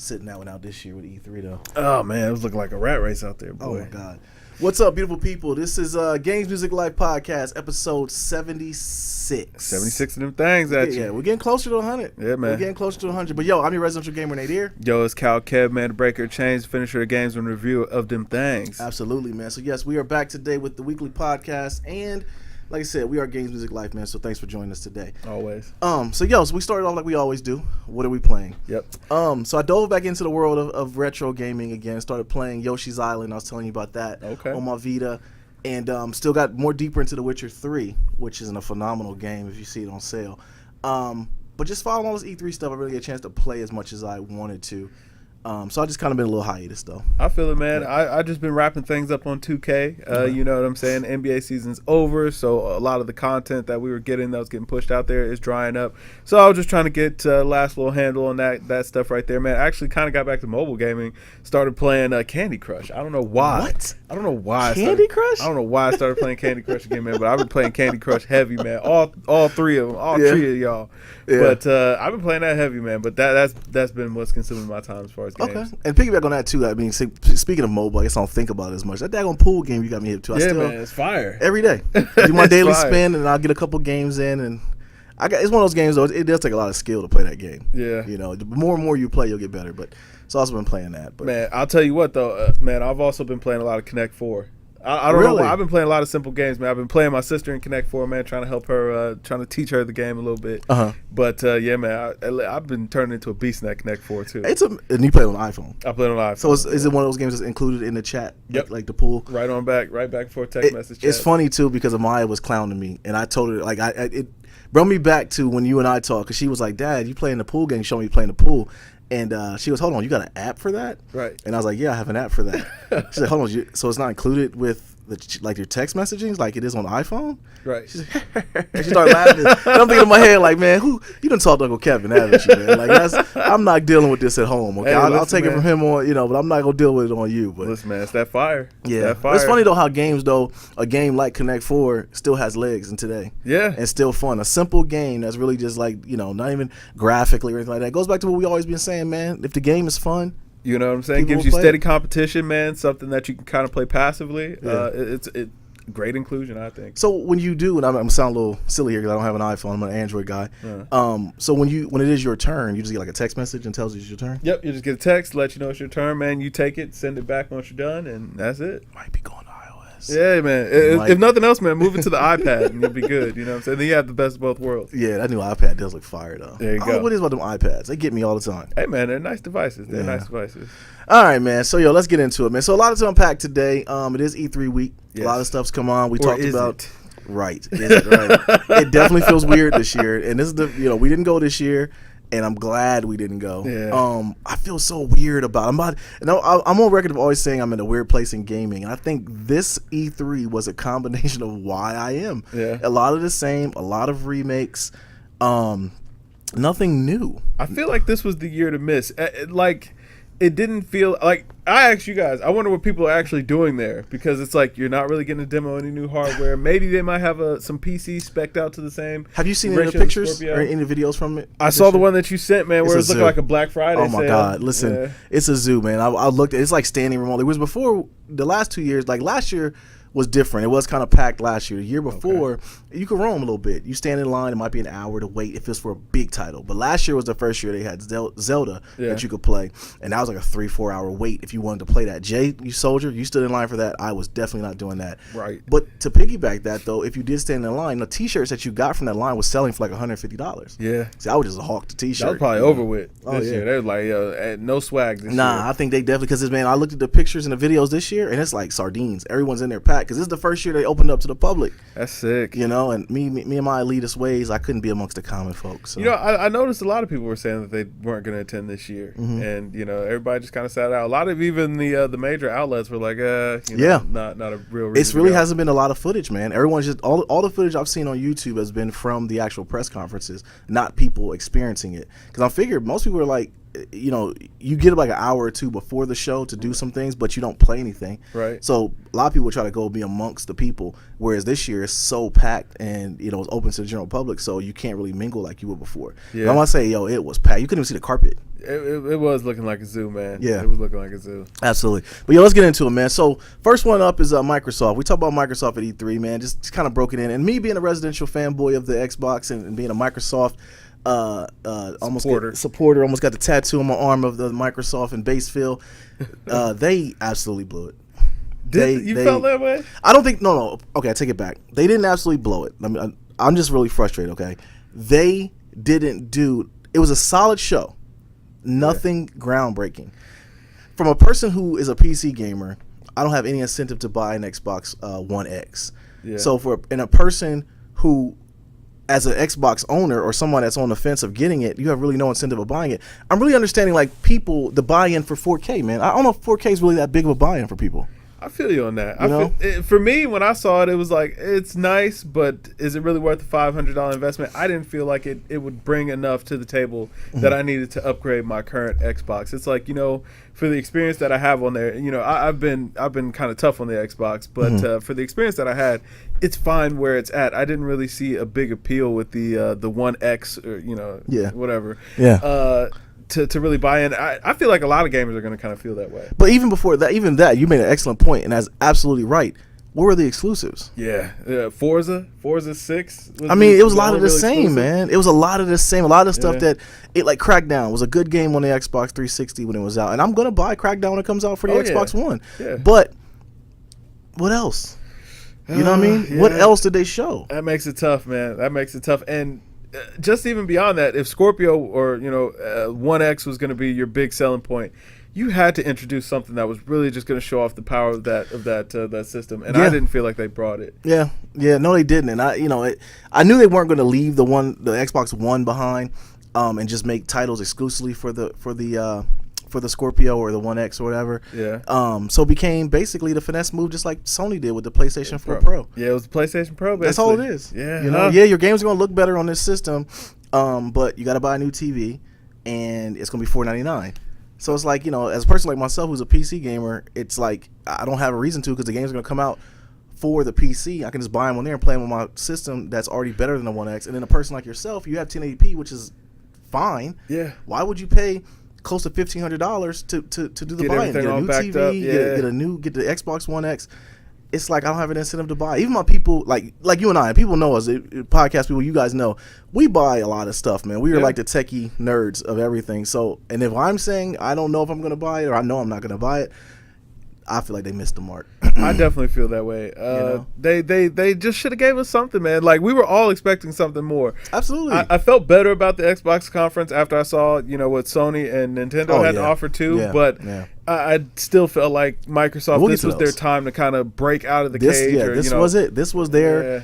sitting that one out this year with E3 though. Oh man, it was looking like a rat race out there, boy. Oh my god. What's up, beautiful people? This is Games Music Life Podcast, episode 76. 76 of them things at you. Yeah, we're getting closer to 100. Yeah, man. We're getting closer to 100. But yo, I'm your residential gamer, Nadir. Yo, it's Cal Kev, man, the breaker of chains, finisher of games and review of them things. Absolutely, man. So yes, we are back today with the weekly podcast, and like I said, we are Games Music Life, man. So thanks for joining us today. Always. So we started off like we always do. What are we playing? Yep. So I dove back into the world of retro gaming again. Started playing Yoshi's Island. I was telling you about that. Okay. On my Vita, and still got more deeper into The Witcher 3, which is a phenomenal game if you see it on sale. But just following all this E3 stuff, I really get a chance to play as much as I wanted to. So I just kind of been a little hiatus though. I feel it, man. I just been wrapping things up on 2K. You know what I'm saying? NBA season's over, so a lot of the content that we were getting that was getting pushed out there is drying up. So I was just trying to get last little handle on that stuff right there, man. I actually kind of got back to mobile gaming. Started playing Candy Crush. I don't know why. What? I don't know why. Candy Crush? I don't know why I started playing Candy Crush again, man. But I've been playing Candy Crush heavy, man. All three of them, three of y'all. Yeah. But I've been playing that heavy, man. But that's been what's consuming my time as far as games. Okay. And piggyback on that too. I mean, speaking of mobile, I guess I don't think about it as much. That daggone pool game you got me hip to. Yeah, man, it's fire. Every day, do my daily spin, and I'll get a couple games in, and it's one of those games though. It does take a lot of skill to play that game. Yeah, you know, the more and more you play, you'll get better. But it's also been playing that. But man, I'll tell you what though, man, I've also been playing a lot of Connect 4. I don't know why. I've been playing a lot of simple games, man. I've been playing my sister in Connect 4, man, trying to help her, trying to teach her the game a little bit. But yeah, man, I've been turning into a beast in that Connect 4 too. And you play it on iPhone. I play it on iPhone. So is it one of those games that's included in the chat? Yep. Like the pool. Right back for text message. Chat. It's funny too because Amaya was clowning me, and I told her like it brought me back to when you and I talked, because she was like, "Dad, you playing the pool game? You showed me you playing the pool." And she goes, "Hold on, you got an app for that?" Right. And I was like, "Yeah, I have an app for that." She said, "Hold on, so it's not included with like your text messaging like it is on iPhone?" Right. She started laughing. And I'm thinking in my head like, man, you done talked to Uncle Kevin, haven't you, man? Like I'm not dealing with this at home. Okay, I'll take it from him on, but I'm not gonna deal with it on you. But listen, man, it's that fire. Yeah, that fire. It's funny though how a game like Connect 4 still has legs in today. Yeah, and still fun. A simple game that's really just like not even graphically or anything like that. It goes back to what we always been saying, man. If the game is fun. You know what I'm saying? Gives you steady competition, man. Something that you can kind of play passively. Yeah. It's great inclusion, I think. So when you do, and I'm gonna sound a little silly here because I don't have an iPhone. I'm an Android guy. So when it is your turn, you just get like a text message and tells you it's your turn. Yep, you just get a text, let you know it's your turn, man. You take it, send it back once you're done, and that's it. Might be going to iOS. Yeah, man. If nothing else, man, move it to the iPad and you'll be good. You know what I'm saying? Then you have the best of both worlds. Yeah, that new iPad does look fire though. There you go. What is about them iPads? They get me all the time. Hey, man, they're nice devices. All right, man. So, let's get into it, man. So, a lot to unpack today. It is E3 week. Yes. A lot of stuff's come on. We talked about it. Right. Is it right? It definitely feels weird this year. And this is we didn't go this year, and I'm glad we didn't go. Yeah. I feel so weird about it. I'm on record of always saying I'm in a weird place in gaming, and I think this E3 was a combination of why I am. Yeah. A lot of the same, a lot of remakes, nothing new. I feel like this was the year to miss. It didn't feel like, I asked you guys, I wonder what people are actually doing there, because it's like you're not really getting to demo any new hardware. Maybe they might have some PCs spec'd out to the same. Have you seen any of the pictures or any videos from it? I saw the one that you sent, man, where it's looking like a Black Friday sale. Oh my God, listen, It's a zoo, man. I looked at it's like standing room only. It was before the last 2 years, like last year was different. It was kind of packed last year. The year before, you could roam a little bit. You stand in line, it might be an hour to wait if it's for a big title. But last year was the first year they had Zelda that you could play. And that was like a 3-4 hour wait if you wanted to play that. Jay, you soldier, you stood in line for that. I was definitely not doing that. Right. But to piggyback that, though, if you did stand in line, the t-shirts that you got from that line was selling for like $150. Yeah. See, I would just hawk the t-shirt. That was probably over with this year. They was like, no swag this year. I think they definitely, because, man, I looked at the pictures and the videos this year, and it's like sardines. Everyone's in there packed, because this is the first year they opened up to the public. That's sick. And me and my elitist ways, I couldn't be amongst the common folks. So. I noticed a lot of people were saying that they weren't going to attend this year, and everybody just kind of sat out. A lot of even the major outlets were like, not a real reason. It really hasn't been a lot of footage, man. Everyone's just all the footage I've seen on YouTube has been from the actual press conferences, not people experiencing it. Because I figured most people are like, you know, you get like an hour or two before the show to do some things, but you don't play anything. Right. So a lot of people try to go be amongst the people, whereas this year it's so packed and, you know, it's open to the general public, so you can't really mingle like you would before. Yeah. I'm gonna say, yo, it was packed. You couldn't even see the carpet. It was looking like a zoo, man. Yeah. It was looking like a zoo. Absolutely. But yo, let's get into it, man. So first one up is Microsoft. We talked about Microsoft at E3, man. Just kind of broke it in. And me being a residential fanboy of the Xbox and being a Microsoft supporter, almost got the tattoo on my arm of the Microsoft and Baseville. They absolutely blew it. They felt that way? I don't think. No. Okay, I take it back. They didn't absolutely blow it. I mean, I'm just really frustrated. Okay, they didn't do. It was a solid show. Nothing groundbreaking. From a person who is a PC gamer, I don't have any incentive to buy an Xbox One X. Yeah. So a person who, as an Xbox owner or someone that's on the fence of getting it, you have really no incentive of buying it. I'm really understanding like people, the buy-in for 4K, man. I don't know if 4K is really that big of a buy-in for people. I feel you on that. For me, when I saw it, it was like, it's nice, but is it really worth the $500 investment? I didn't feel like it would bring enough to the table that I needed to upgrade my current Xbox. It's like, you know, for the experience that I have on there, you know, I've been kind of tough on the Xbox, but for the experience that I had, it's fine where it's at. I didn't really see a big appeal with the One X or, you know, whatever. Yeah. To really buy in. I feel like a lot of gamers are going to kind of feel that way. But even before that, you made an excellent point, and that's absolutely right. What were the exclusives? Yeah. Forza 6. I mean, it was a lot of the same, man. It was a lot of the same. A lot of the stuff that like Crackdown was a good game on the Xbox 360 when it was out, and I'm going to buy Crackdown when it comes out for the Xbox One. Yeah. But what else? You know what I mean? Yeah. What else did they show? That makes it tough, man. That makes it tough. And just even beyond that, if Scorpio or, you know, One X was going to be your big selling point, you had to introduce something that was really just going to show off the power of that system, and I didn't feel like they brought it. Yeah, no, they didn't, and I knew they weren't going to leave the Xbox One behind, and just make titles exclusively for the Scorpio or the One X or whatever. Yeah. So it became basically the finesse move, just like Sony did with the PlayStation 4 Pro. Yeah, it was the PlayStation Pro. Basically. That's all it is. Yeah. You know, your games are gonna look better on this system, but you got to buy a new TV, and it's gonna be $499. So it's like, you know, as a person like myself who's a PC gamer, it's like I don't have a reason to, because the games are gonna come out for the PC. I can just buy them on there and play them on my system that's already better than the One X. And then a person like yourself, you have 1080p, which is fine. Yeah. Why would you pay close to $1,500 to do the buy-in? Get a new TV, get the Xbox One X. It's like I don't have an incentive to buy. Even my people, like you and I, people know us, podcast people, you guys know, we buy a lot of stuff, man. We are like the techie nerds of everything. So, and if I'm saying I don't know if I'm going to buy it, or I know I'm not going to buy it, I feel like they missed the mark. I definitely feel that way. They just should have gave us something, man. Like, we were all expecting something more. Absolutely. I felt better about the Xbox conference after I saw, you know, what Sony and Nintendo had to offer too. Yeah. But I still felt like Microsoft, this was their time to kind of break out of the cage. Yeah, this was it. This was their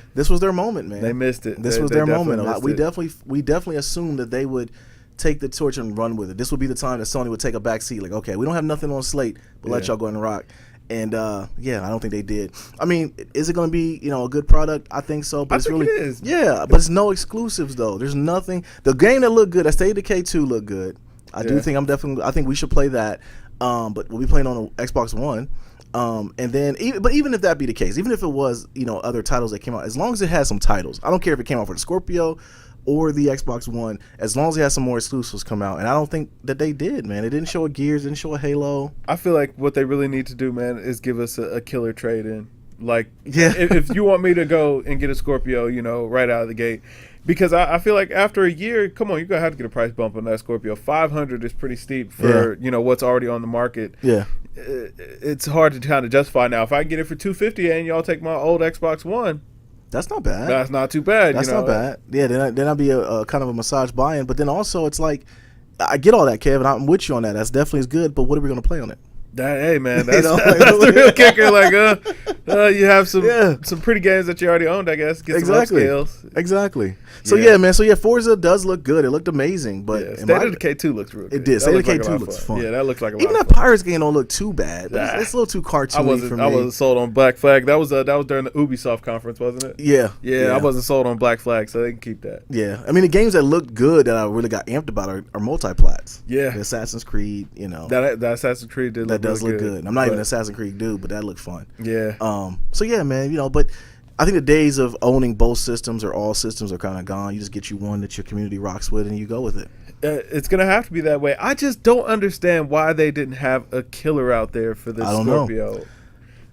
moment, man. They missed it. This was their moment. We definitely assumed that they would take the torch and run with it. This would be the time that Sony would take a back seat. Like, okay, we don't have nothing on slate, but let y'all go and rock. And I don't think they did. I mean, is it going to be, you know, a good product? I think so. But it is. Yeah, but it's no exclusives though. There's nothing. The game that looked good, that State of Decay 2 looked good. I think we should play that. But we'll be playing on the Xbox One. And then, even if that be the case, even if it was, you know, other titles that came out, as long as it has some titles, I don't care if it came out for the Scorpio or the Xbox One, as long as it has some more exclusives come out. And I don't think that they did, man. It didn't show a Gears, didn't show a Halo. I feel like what they really need to do, man, is give us a killer trade-in. Like, if you want me to go and get a Scorpio, you know, right out of the gate, because I feel like after a year, come on, you're going to have to get a price bump on that Scorpio. $500 is pretty steep for, you know, what's already on the market. Yeah. It's hard to kind of justify now. If I can get it for $250 and y'all take my old Xbox One, that's not bad. That's not too bad. That's not bad. Yeah, then I'd be a kind of a massage buy-in. But then also, it's like, I get all that, Kevin. I'm with you on that. That's definitely good. But what are we going to play on it? Hey man, that's, that's the real kicker. Like, you have some pretty games that you already owned, I guess. Get some upscales. Exactly. So yeah, man. So yeah, Forza does look good. It looked amazing, but State of Decay 2 looks real good. It did. State of Decay 2 looks fun. Yeah, that looks like a lot even of that fun. Pirates game don't look too bad. But it's a little too cartoony for me. I wasn't sold on Black Flag. That was during the Ubisoft conference, wasn't it? Yeah. I wasn't sold on Black Flag, so they can keep that. Yeah, I mean the games that look good that I really got amped about are multi-plats. Yeah, the Assassin's Creed. You know that Assassin's Creed does look good. I'm not even an Assassin's Creed dude, but that looked fun. Yeah. So yeah, man. But I think the days of owning both systems or all systems are kind of gone. You just get you one that your community rocks with, and you go with it. It's gonna have to be that way. I just don't understand why they didn't have a killer out there for this Scorpio. Know.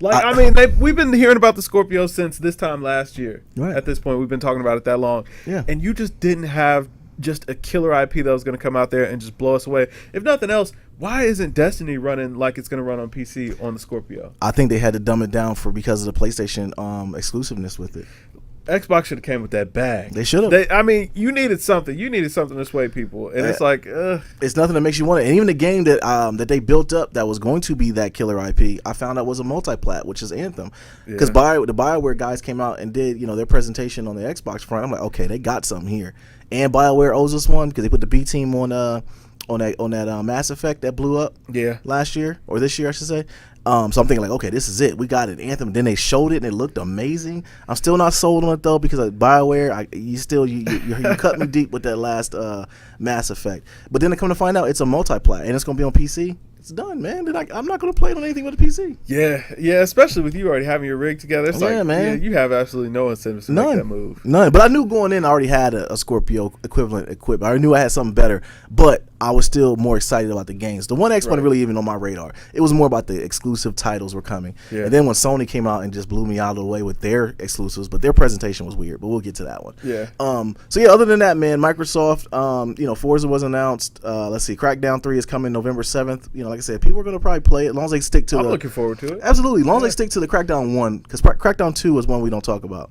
Like, I mean, we've been hearing about the Scorpio since this time last year. Right. At this point, we've been talking about it that long. Yeah. And you just didn't have just a killer IP that was going to come out there and just blow us away. If nothing else, why isn't Destiny running like it's going to run on PC on the Scorpio? I think they had to dumb it down because of the PlayStation exclusiveness with it. Xbox should have came with that bag. They should have. I mean, you needed something. You needed something to sway people, and it's like, it's nothing that makes you want it. And even the game that they built up that was going to be that killer IP, I found out was a multi-plat, which is Anthem. Because the BioWare guys came out and did their presentation on the Xbox front. I'm like, okay, they got something here. And BioWare owes us one because they put the B team on that Mass Effect that blew up last year or this year, I should say. So I'm thinking like, okay, this is it. We got it, Anthem. Then they showed it and it looked amazing. I'm still not sold on it though because of BioWare. You cut me deep with that last Mass Effect. But then they come to find out it's a multi-plat and it's gonna be on PC. It's done, man. I'm not going to play it on anything with a PC. Yeah, especially with you already having your rig together. It's man. You have absolutely no incentive to make that move. None. But I knew going in I already had a Scorpio equivalent equipment. I knew I had something better, but I was still more excited about the games. The One X wasn't really even on my radar. It was more about the exclusive titles were coming. Yeah. And then when Sony came out and just blew me out of the way with their exclusives, but their presentation was weird, but we'll get to that one. Yeah. So yeah, other than that, man, Microsoft, Forza was announced. Let's see, Crackdown 3 is coming November 7th. Like I said, people are going to probably play it as long as they stick to I'm looking forward to it. Absolutely. As long as they stick to the Crackdown 1, because Crackdown 2 is one we don't talk about.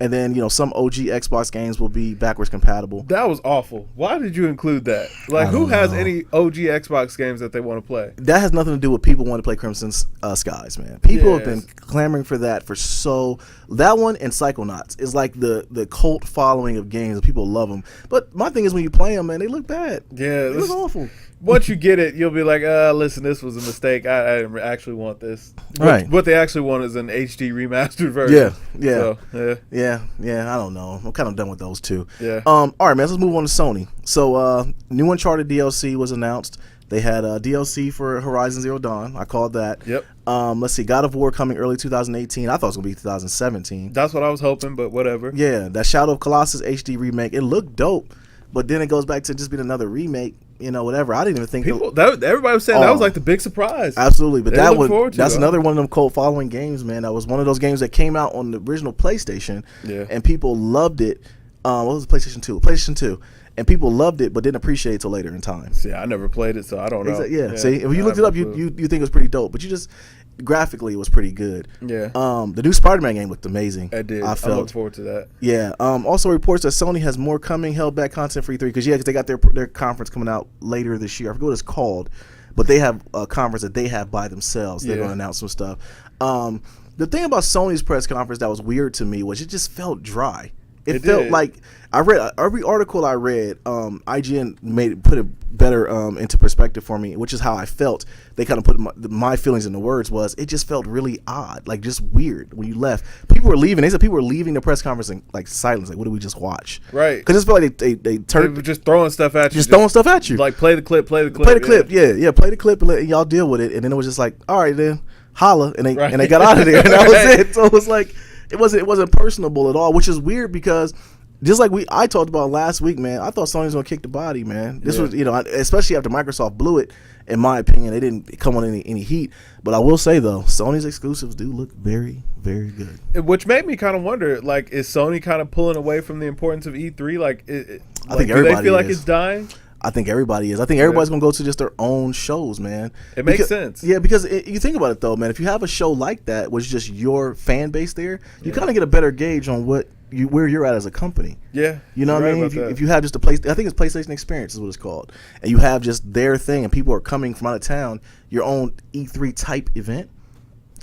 And then, some OG Xbox games will be backwards compatible. That was awful. Why did you include that? Like, who has any OG Xbox games that they want to play? That has nothing to do with people wanting to play Crimson Skies, man. People have been clamoring for that for that one and Psychonauts is like the cult following of games, and people love them. But my thing is when you play them, man, they look bad. Yeah. They look awful. Once you get it, you'll be like, listen, this was a mistake. I didn't actually want this. Right. What they actually want is an HD remastered version. Yeah. So, I don't know. I'm kind of done with those two. Yeah. All right, man. Let's move on to Sony. So, new Uncharted DLC was announced. They had DLC for Horizon Zero Dawn. I called that. Yep. Let's see. God of War coming early 2018. I thought it was going to be 2017. That's what I was hoping, but whatever. Yeah. That Shadow of Colossus HD remake. It looked dope, but then it goes back to just being another remake. Whatever. I didn't even think everybody was saying that was like the big surprise. Absolutely, but that's another one of them cult following games, man. That was one of those games that came out on the original PlayStation, and people loved it. What was it, PlayStation 2? PlayStation 2. And people loved it, but didn't appreciate it till later in time. See, I never played it, so I don't know. Yeah. See, if you looked it up, you think it was pretty dope, but you just graphically it was pretty good. Yeah. The new Spider-Man game looked amazing. It did. I look forward to that. Yeah. Also reports that Sony has more coming, held back content for E3 because they got their conference coming out later this year. I forget what it's called, but they have a conference that they have by themselves. They're going to announce some stuff. The thing about Sony's press conference that was weird to me was it just felt dry. It felt like I read every article I read. IGN put it better into perspective for me, which is how I felt. They kind of put my feelings into words. Was it just felt really odd, like just weird when you left. People were leaving. They said people were leaving the press conference in like silence. Like, what did we just watch? Right. Because it felt like they were just throwing stuff at you. Just throwing stuff at you. Like play the clip. Yeah, play the clip and let y'all deal with it. And then it was just like, all right, then holla, and they got out of there. And that was it. So it was like. It wasn't personable at all, which is weird because just like I talked about last week, man, I thought Sony was gonna kick the body, man. This was, especially after Microsoft blew it. In my opinion, they didn't come on any heat. But I will say though, Sony's exclusives do look very, very good. Which made me kind of wonder, like, is Sony kind of pulling away from the importance of E3? I think everybody do they feel like is. It's dying? I think everybody is. I think everybody's going to go to just their own shows, man. It makes sense. Yeah, because you think about it, though, man. If you have a show like that, which is just your fan base there, you kind of get a better gauge on what where you're at as a company. Yeah, You know what I mean? If you have just a place, I think it's PlayStation Experience is what it's called, and you have just their thing, and people are coming from out of town, your own E3 type event.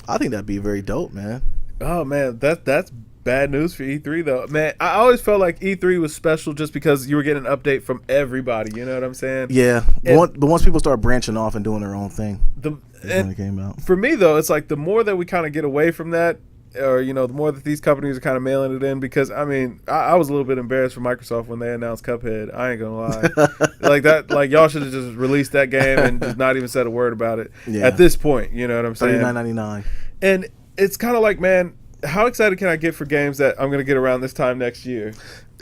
I think that'd be very dope, man. Oh man, that's bad news for E3 though. Man, I always felt like E3 was special just because you were getting an update from everybody. You know what I'm saying? Yeah, but once people start branching off and doing their own thing, when it came out. For me though, it's like the more that we kind of get away from that, or the more that these companies are kind of mailing it in, because I mean, I was a little bit embarrassed for Microsoft when they announced Cuphead. I ain't gonna lie, like y'all should have just released that game and just not even said a word about it at this point. You know what I'm saying? $39.99. And it's kind of like, man, how excited can I get for games that I'm gonna get around this time next year?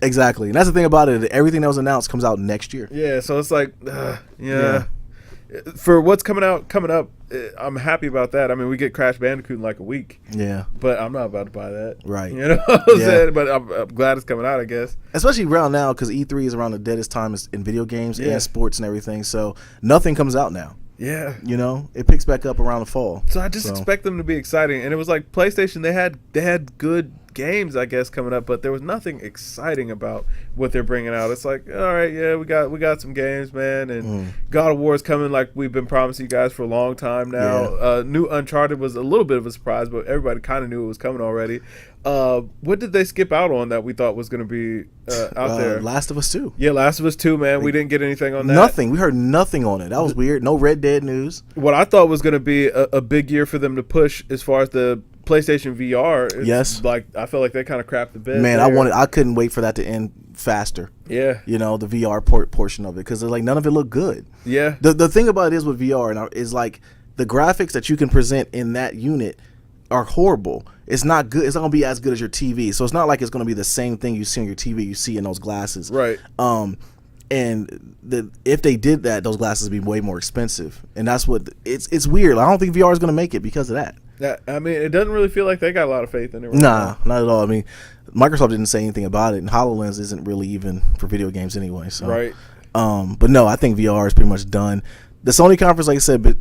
Exactly, and that's the thing about it. Everything that was announced comes out next year. Yeah, so it's like, yeah. For what's coming up, I'm happy about that. I mean, we get Crash Bandicoot in like a week. Yeah. But I'm not about to buy that. Right. You know what I'm saying? But I'm glad it's coming out, I guess. Especially around now, because E3 is around the deadest time in video games and sports and everything. So nothing comes out now. Yeah. It picks back up around the fall. So I just expect them to be exciting. And it was like PlayStation, they had good games, I guess, coming up, but there was nothing exciting about what they're bringing out. It's like, all right, yeah, we got some games, man, and God of War is coming like we've been promising you guys for a long time now. New Uncharted was a little bit of a surprise, but everybody kind of knew it was coming already. What did they skip out on that we thought was going to be out there? Last of Us 2. Yeah, Last of Us 2, man. We didn't get anything on that. Nothing. We heard nothing on it. That was weird. No Red Dead news. What I thought was going to be a big year for them to push as far as the PlayStation VR. Yes. Like, I felt like they kind of crapped the bed. Man, I couldn't wait for that to end faster. Yeah. The VR portion of it, because like none of it looked good. Yeah. The thing about it is with VR is like the graphics that you can present in that unit are horrible. It's not good. It's not gonna be as good as your TV. So it's not like it's gonna be the same thing you see on your TV. You see in those glasses. Right. And if they did that, those glasses would be way more expensive. And that's what it's weird. I don't think VR is gonna make it because of that. I mean, it doesn't really feel like they got a lot of faith in it. Nah, not at all. I mean, Microsoft didn't say anything about it, and HoloLens isn't really even for video games anyway. So, right. But no, I think VR is pretty much done. The Sony conference, like I said, but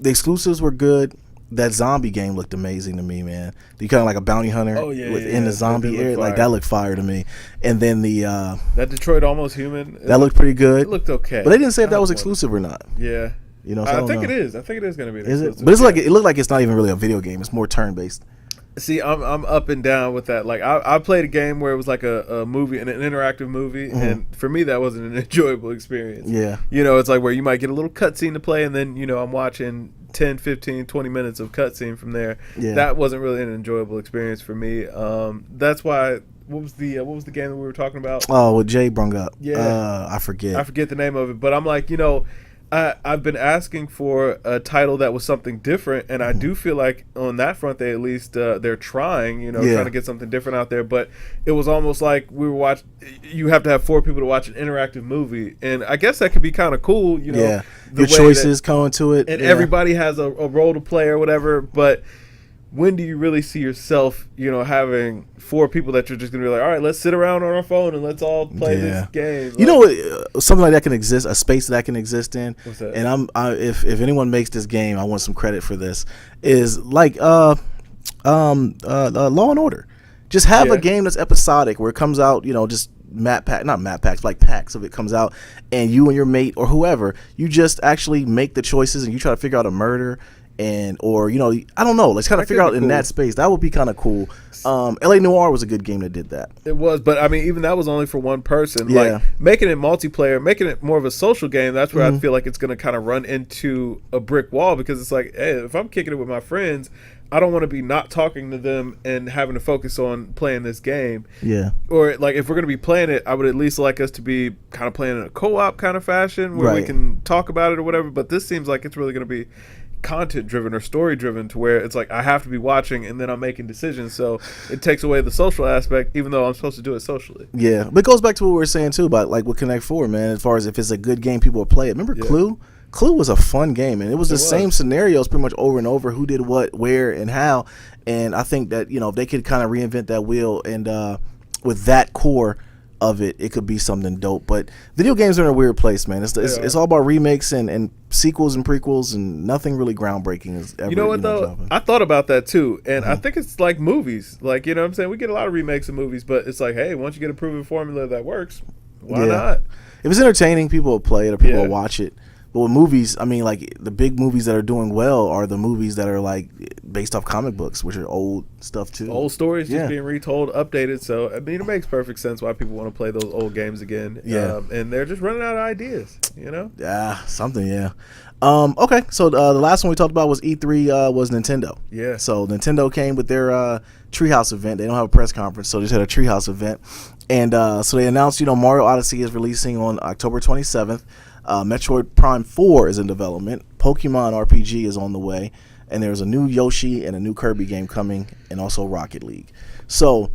the exclusives were good. That zombie game looked amazing to me, man. You kind of like a bounty hunter within the zombie area. Like, that looked fire to me. And then that Detroit Almost Human. That looked pretty good. It looked okay. But they didn't say if that was exclusive or not. Yeah. So I think it is. I think it is going to be. Is it? But it looked like it's not even really a video game. It's more turn-based. See, I'm up and down with that. Like, I played a game where it was like a movie, an interactive movie, and for me that wasn't an enjoyable experience. Yeah. It's like where you might get a little cutscene to play, and then I'm watching 10, 15, 20 minutes of cutscene from there. Yeah. That wasn't really an enjoyable experience for me. That's why. What was the game that we were talking about? Oh, what Jay brung up. Yeah. I forget the name of it, but I'm like, I've been asking for a title that was something different, and I do feel like on that front they at least they're trying, trying to get something different out there. But it was almost like we were you have to have 4 people to watch an interactive movie, and I guess that could be kind of cool. Your choices coming to it, and everybody has a role to play or whatever. But when do you really see yourself, having 4 people that you're just going to be like, all right, let's sit around on our phone and let's all play this game. Something like that can exist, a space that can exist in. What's that? And if anyone makes this game, I want some credit for this, is like Law and Order. Just have a game that's episodic where it comes out, just not map packs, like packs of it comes out, and you and your mate or whoever, you just actually make the choices and you try to figure out a murder. Or I don't know. Let's kind of figure out in that space. That would be kind of cool. LA Noire was a good game that did that. It was, but I mean, even that was only for one person. Yeah. Like making it multiplayer, making it more of a social game. That's where I feel like it's going to kind of run into a brick wall, because it's like, hey, if I'm kicking it with my friends, I don't want to be not talking to them and having to focus on playing this game. Yeah. Or like if we're going to be playing it, I would at least like us to be kind of playing in a co-op kind of fashion where we can talk about it or whatever. But this seems like it's really going to be content driven or story driven, to where it's like I have to be watching and then I'm making decisions, so it takes away the social aspect, even though I'm supposed to do it socially. Yeah, but it goes back to what we were saying too about like with Connect 4, man, as far as if it's a good game people will play it. Remember Clue was a fun game, and it was the same scenarios pretty much over and over, who did what, where, and how. And I think that if they could kind of reinvent that wheel and with that core of it, it could be something dope. But video games are in a weird place, man. It's all about remakes and sequels and prequels, and nothing really groundbreaking is ever. You know what though? dropping. I thought about that too, and I think it's like movies. Like, you know what I'm saying? We get a lot of remakes of movies, but it's like, hey, once you get a proven formula that works, why not? If it's entertaining, people will play it or people will watch it. But with movies, I mean, like the big movies that are doing well are the movies that are like based off comic books, which are old stuff too. Old stories just being retold, updated. So I mean, it makes perfect sense why people want to play those old games again. Yeah, and they're just running out of ideas. You know. Yeah, something. Yeah. Okay, so the last one we talked about was E3. Was Nintendo. Yeah. So Nintendo came with their Treehouse event. They don't have a press conference, so they just had a Treehouse event, and so they announced, Mario Odyssey is releasing on October 27th. Metroid Prime 4 is in development. Pokemon RPG is on the way. And there's a new Yoshi and a new Kirby game coming, and also Rocket League. So,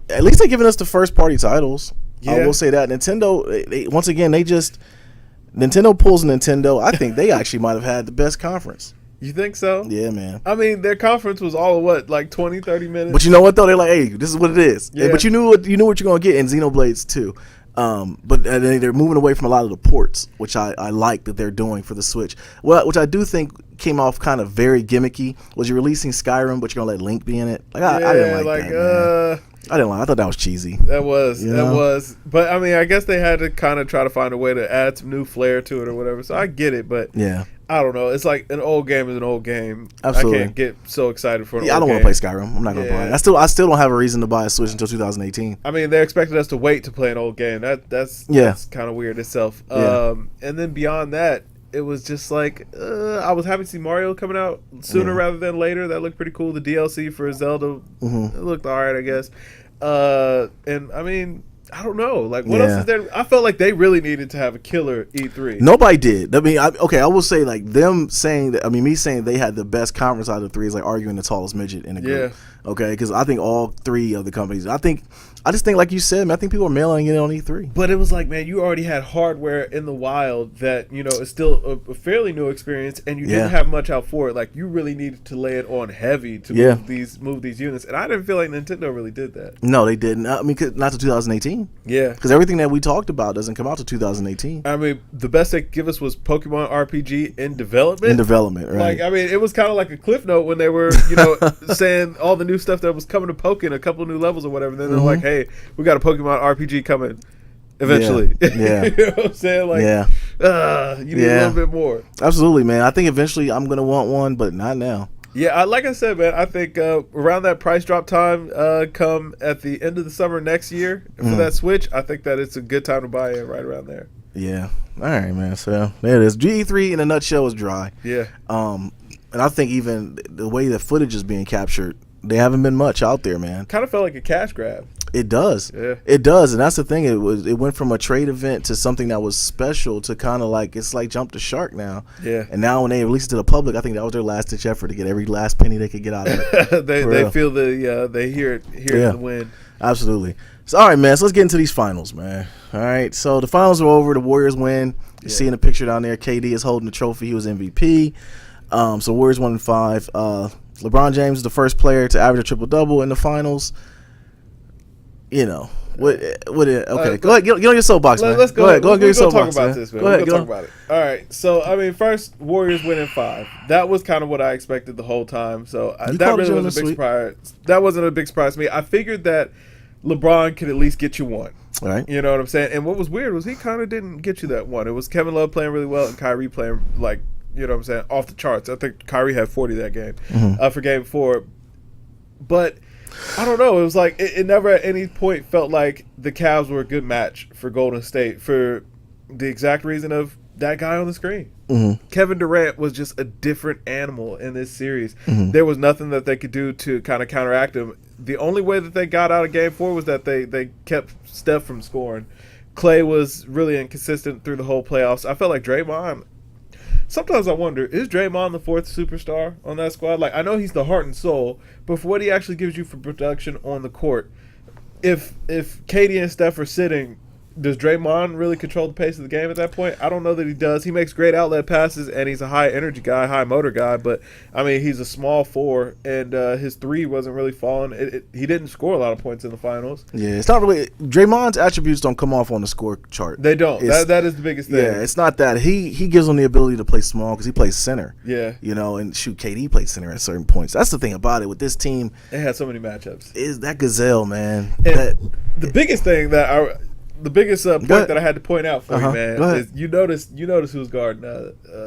at least they're giving us the first-party titles. Yeah. I will say that. Nintendo, Nintendo pulls Nintendo. I think they actually might have had the best conference. You think so? Yeah, man. I mean, their conference was all of what, like 20, 30 minutes? But you know what, though? They're like, hey, this is what it is. Yeah. But you knew what you're going to get in Xenoblades 2. But they're moving away from a lot of the ports, which I like that they're doing for the Switch. Well, which I do think came off kind of very gimmicky. Was you're releasing Skyrim, but you're gonna let Link be in it? Like I didn't like that. Man. I didn't like. I thought that was cheesy. That was. But I mean, I guess they had to kind of try to find a way to add some new flair to it or whatever. So I get it, but yeah. I don't know. It's like an old game is an old game. Absolutely. I can't get so excited for an old I don't game. want to play Skyrim. I'm not going to buy it. I still don't have a reason to buy a Switch until 2018. I mean, they expected us to wait to play an old game. That's kind of weird itself. And then beyond that, it was just like, I was happy to see Mario coming out sooner rather than later. That looked pretty cool. The DLC for Zelda it looked all right, I guess. And I mean, I don't know. Like, what else is there? I felt like they really needed to have a killer E3. Nobody did. I mean, I will say, like, them saying that, me saying they had the best conference out of the three is like arguing the tallest midget in the group. Yeah. Okay? Because I think all three of the companies, I just think, like you said, man, I think people are mailing it on E3. But it was like, man, you already had hardware in the wild that, is still a fairly new experience, and you didn't have much out for it. Like, you really needed to lay it on heavy to move these units. And I didn't feel like Nintendo really did that. No, they didn't. I mean, not to 2018. Yeah. Because everything that we talked about doesn't come out to 2018. I mean, the best they give us was Pokemon RPG in development. In development, right. Like, I mean, it was kind of like a cliff note when they were, saying all the new stuff that was coming to Pokken, a couple of new levels or whatever. And then they're like, hey, we got a Pokemon RPG coming eventually. Yeah. You know what I'm saying? Like, you need a little bit more. Absolutely, man. I think eventually I'm going to want one, but not now. Yeah, like I said, man, I think around that price drop time, come at the end of the summer next year for that Switch, I think that it's a good time to buy it right around there. Yeah. All right, man. So there it is. GE3 in a nutshell is dry. Yeah. And I think even the way the footage is being captured, they haven't been much out there, man. Kind of felt like a cash grab. It does. Yeah. It does, and that's the thing. It went from a trade event to something that was special to kind of like, it's like jump the shark now. Yeah. And now when they release it to the public, I think that was their last ditch effort to get every last penny they could get out of it. they feel they hear it in the wind. Absolutely. So all right, man. So let's get into these finals, man. All right. So the finals are over. The Warriors win. You're seeing the picture down there. KD is holding the trophy. He was MVP. So Warriors 1 in 5. LeBron James is the first player to average a triple-double in the finals. Okay, go ahead, get on your soapbox, man. Let's go. Go ahead, get your soapbox. Talk about this, man. Go ahead, talk about it. All right. So, I mean, first, Warriors winning 5. That was kind of what I expected the whole time. So that really was a big surprise. That wasn't a big surprise to me. I figured that LeBron could at least get you one. All right. You know what I'm saying? And what was weird was he kind of didn't get you that one. It was Kevin Love playing really well and Kyrie playing like, you know what I'm saying, off the charts. I think Kyrie had 40 that game for Game 4. But I don't know. It was like it never at any point felt like the Cavs were a good match for Golden State for the exact reason of that guy on the screen. Kevin Durant was just a different animal in this series. There was nothing that they could do to kind of counteract him. The only way that they got out of Game 4 was that they kept Steph from scoring. Clay was really inconsistent through the whole playoffs. I felt like Draymond. Sometimes I wonder, is Draymond the 4th superstar on that squad? Like, I know he's the heart and soul, but for what he actually gives you for production on the court, if KD and Steph are sitting, does Draymond really control the pace of the game at that point? I don't know that he does. He makes great outlet passes, and he's a high energy guy, high motor guy. But I mean, he's a small 4, and his 3 wasn't really falling. He didn't score a lot of points in the finals. Yeah, it's not really Draymond's attributes don't come off on the score chart. They don't. That is the biggest thing. Yeah, it's not that he gives them the ability to play small because he plays center. Yeah, and shoot, KD plays center at certain points. That's the thing about it with this team. They had so many matchups. Is that Gazelle, man? The biggest thing the biggest point that I had to point out for you, man, is you notice who's guarding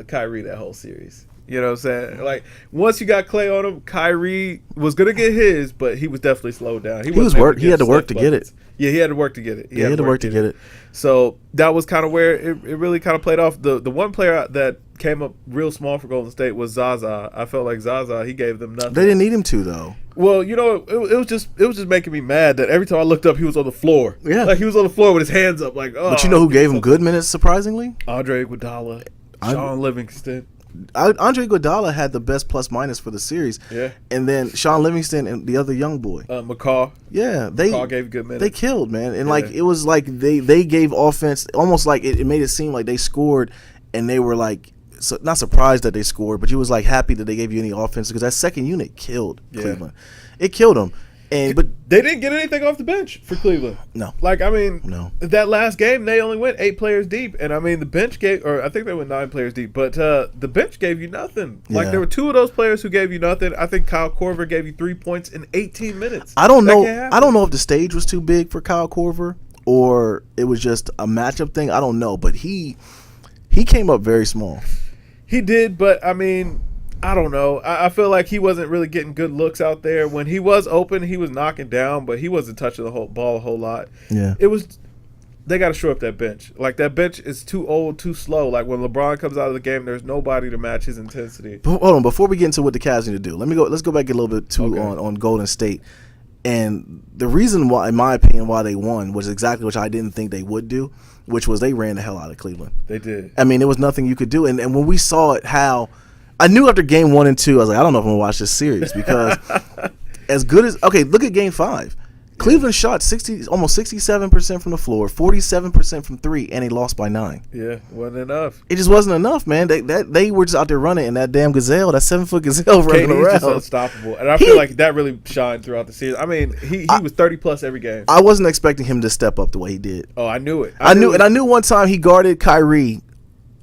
Kyrie that whole series. You know what I'm saying? Like, once you got Clay on him, Kyrie was going to get his, but he was definitely slowed down. He had to work to get it. Yeah, he had to work to get it. He had to work to get it. So that was kind of where it really kind of played off. The one player that came up real small for Golden State was Zaza. I felt like Zaza, he gave them nothing. They didn't need him to, though. Well, it was just making me mad that every time I looked up, he was on the floor. Yeah, like he was on the floor with his hands up, like, oh. But you know who gave him good minutes? Surprisingly, Andre Iguodala, Sean Livingston. Andre Iguodala had the best plus minus for the series. Yeah, and then Sean Livingston and the other young boy, McCaw. Yeah, McCaw gave good minutes. They killed, man, and like it was like they gave offense almost like it made it seem like they scored, and they were like. So not surprised that they scored, but you was like happy that they gave you any offense because that second unit killed Cleveland. It killed them, but they didn't get anything off the bench for Cleveland. No, like I mean, no. That last game they only went 8 players deep, and I mean the bench gave, or I think they went 9 players deep, but the bench gave you nothing. Like there were 2 of those players who gave you nothing. I think Kyle Korver gave you 3 points in 18 minutes. I don't know if the stage was too big for Kyle Korver or it was just a matchup thing. I don't know, but he came up very small. He did, but I mean, I don't know. I feel like he wasn't really getting good looks out there. When he was open, he was knocking down, but he wasn't touching the whole ball a whole lot. Yeah, they got to shore up that bench. Like that bench is too old, too slow. Like when LeBron comes out of the game, there's nobody to match his intensity. But hold on, before we get into what the Cavs need to do, let's go back a little bit on Golden State. And the reason why, in my opinion, why they won was exactly what I didn't think they would do, which was they ran the hell out of Cleveland. They did. I mean, there was nothing you could do. And when we saw it, I knew after game 1 and 2, I was like, I don't know if I'm going to watch this series because as good as – okay, look at game 5. Cleveland shot almost 67% from the floor, 47% from 3, and they lost by 9. Yeah, wasn't enough. It just wasn't enough, man. They were just out there running, and that damn Gazelle, that 7-foot Gazelle running around. Just unstoppable. And I feel like that really shined throughout the season. I mean, he was 30-plus every game. I wasn't expecting him to step up the way he did. Oh, I knew it. I knew one time he guarded Kyrie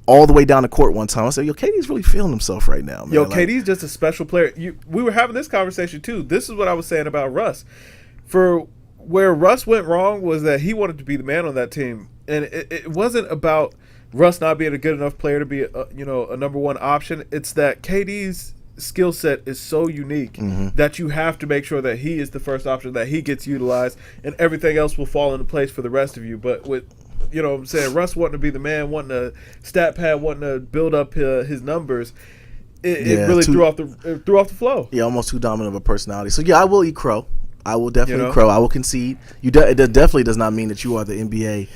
all the way down the court one time. I said, yo, KD's really feeling himself right now, man. Yo, KD's just a special player. We were having this conversation, too. This is what I was saying about Russ. For where Russ went wrong was that he wanted to be the man on that team. And it wasn't about Russ not being a good enough player to be a number one option. It's that KD's skill set is so unique that you have to make sure that he is the first option, that he gets utilized, and everything else will fall into place for the rest of you. But with what I'm saying, Russ wanting to be the man, wanting a stat pad, wanting to build up his numbers, it really threw off the flow. Yeah, almost too dominant of a personality. So yeah, I will eat crow. I will definitely crow. I will concede. It definitely does not mean that you are the NBA.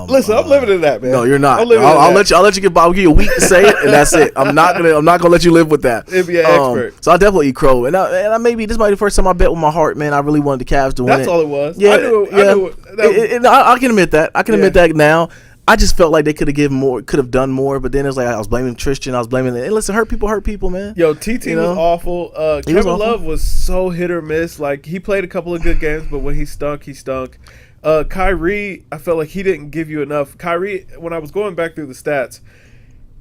Listen, I'm living in that, man. No, you're not. I'll let you get by. I'll give you a week to say it, and that's it. I'm not gonna let you live with that. NBA expert. So I'll definitely eat crow. And I maybe this might be the first time I bet with my heart, man. I really wanted the Cavs to win. That's all it was. Yeah, I can admit that. I can admit that now. I just felt like they could have given more, could have done more, but then it was like I was blaming Tristan. I was blaming it. And listen, hurt people, man. Yo, TT was awful. Kevin Love was so hit or miss. Like he played a couple of good games, but when he stunk, he stunk. Kyrie, I felt like he didn't give you enough. Kyrie, when I was going back through the stats,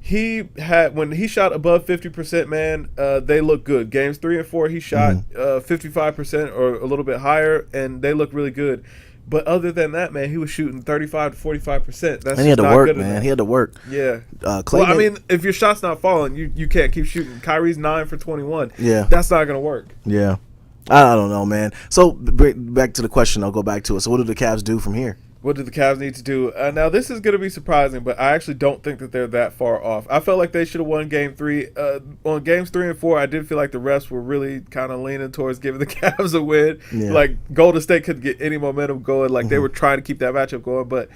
when he shot above 50%, man, they look good. Games 3 and 4, he shot 55% or a little bit higher, and they look really good. But other than that, man, he was shooting 35 to 45%. That's and he had to work, man. Enough. He had to work. Yeah. Well, I mean, if your shot's not falling, you can't keep shooting. Kyrie's 9 for 21. Yeah. That's not going to work. Yeah. I don't know, man. So, back to the question. I'll go back to it. So, what do the Cavs do from here? What do the Cavs need to do? Now, this is going to be surprising, but I actually don't think that they're that far off. I felt like they should have won Game 3. On Games 3 and 4, I did feel like the refs were really kind of leaning towards giving the Cavs a win. Yeah. Like, Golden State couldn't get any momentum going. Like, they were trying to keep that matchup going. But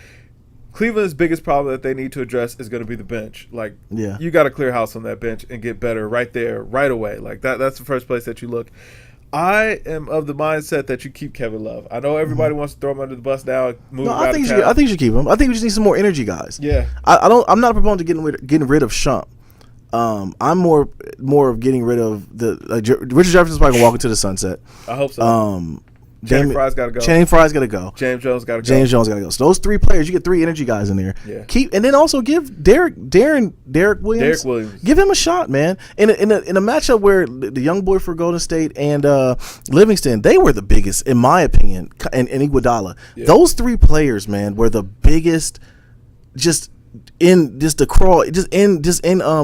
Cleveland's biggest problem that they need to address is going to be the bench. Like, you got to clear house on that bench and get better right there, right away. Like, that's the first place that you look. I am of the mindset that you keep Kevin Love. I know everybody wants to throw him under the bus now. I think you should keep him. I think we just need some more energy guys. Yeah. I'm not a proponent of getting rid of Shump. I'm more of getting rid of Richard Jefferson's probably gonna walk into the sunset. I hope so. Channing Frye's got to go. Channing Frye's got to go. James Jones got to go. James Jones got to go. So those 3 players, you get 3 energy guys in there. Yeah. And then also give Derek Williams. Derek Williams. Give him a shot, man. In a matchup where the young boy for Golden State and Livingston, they were the biggest, in my opinion, and Iguodala. Yeah. Those 3 players, man, were the biggest. In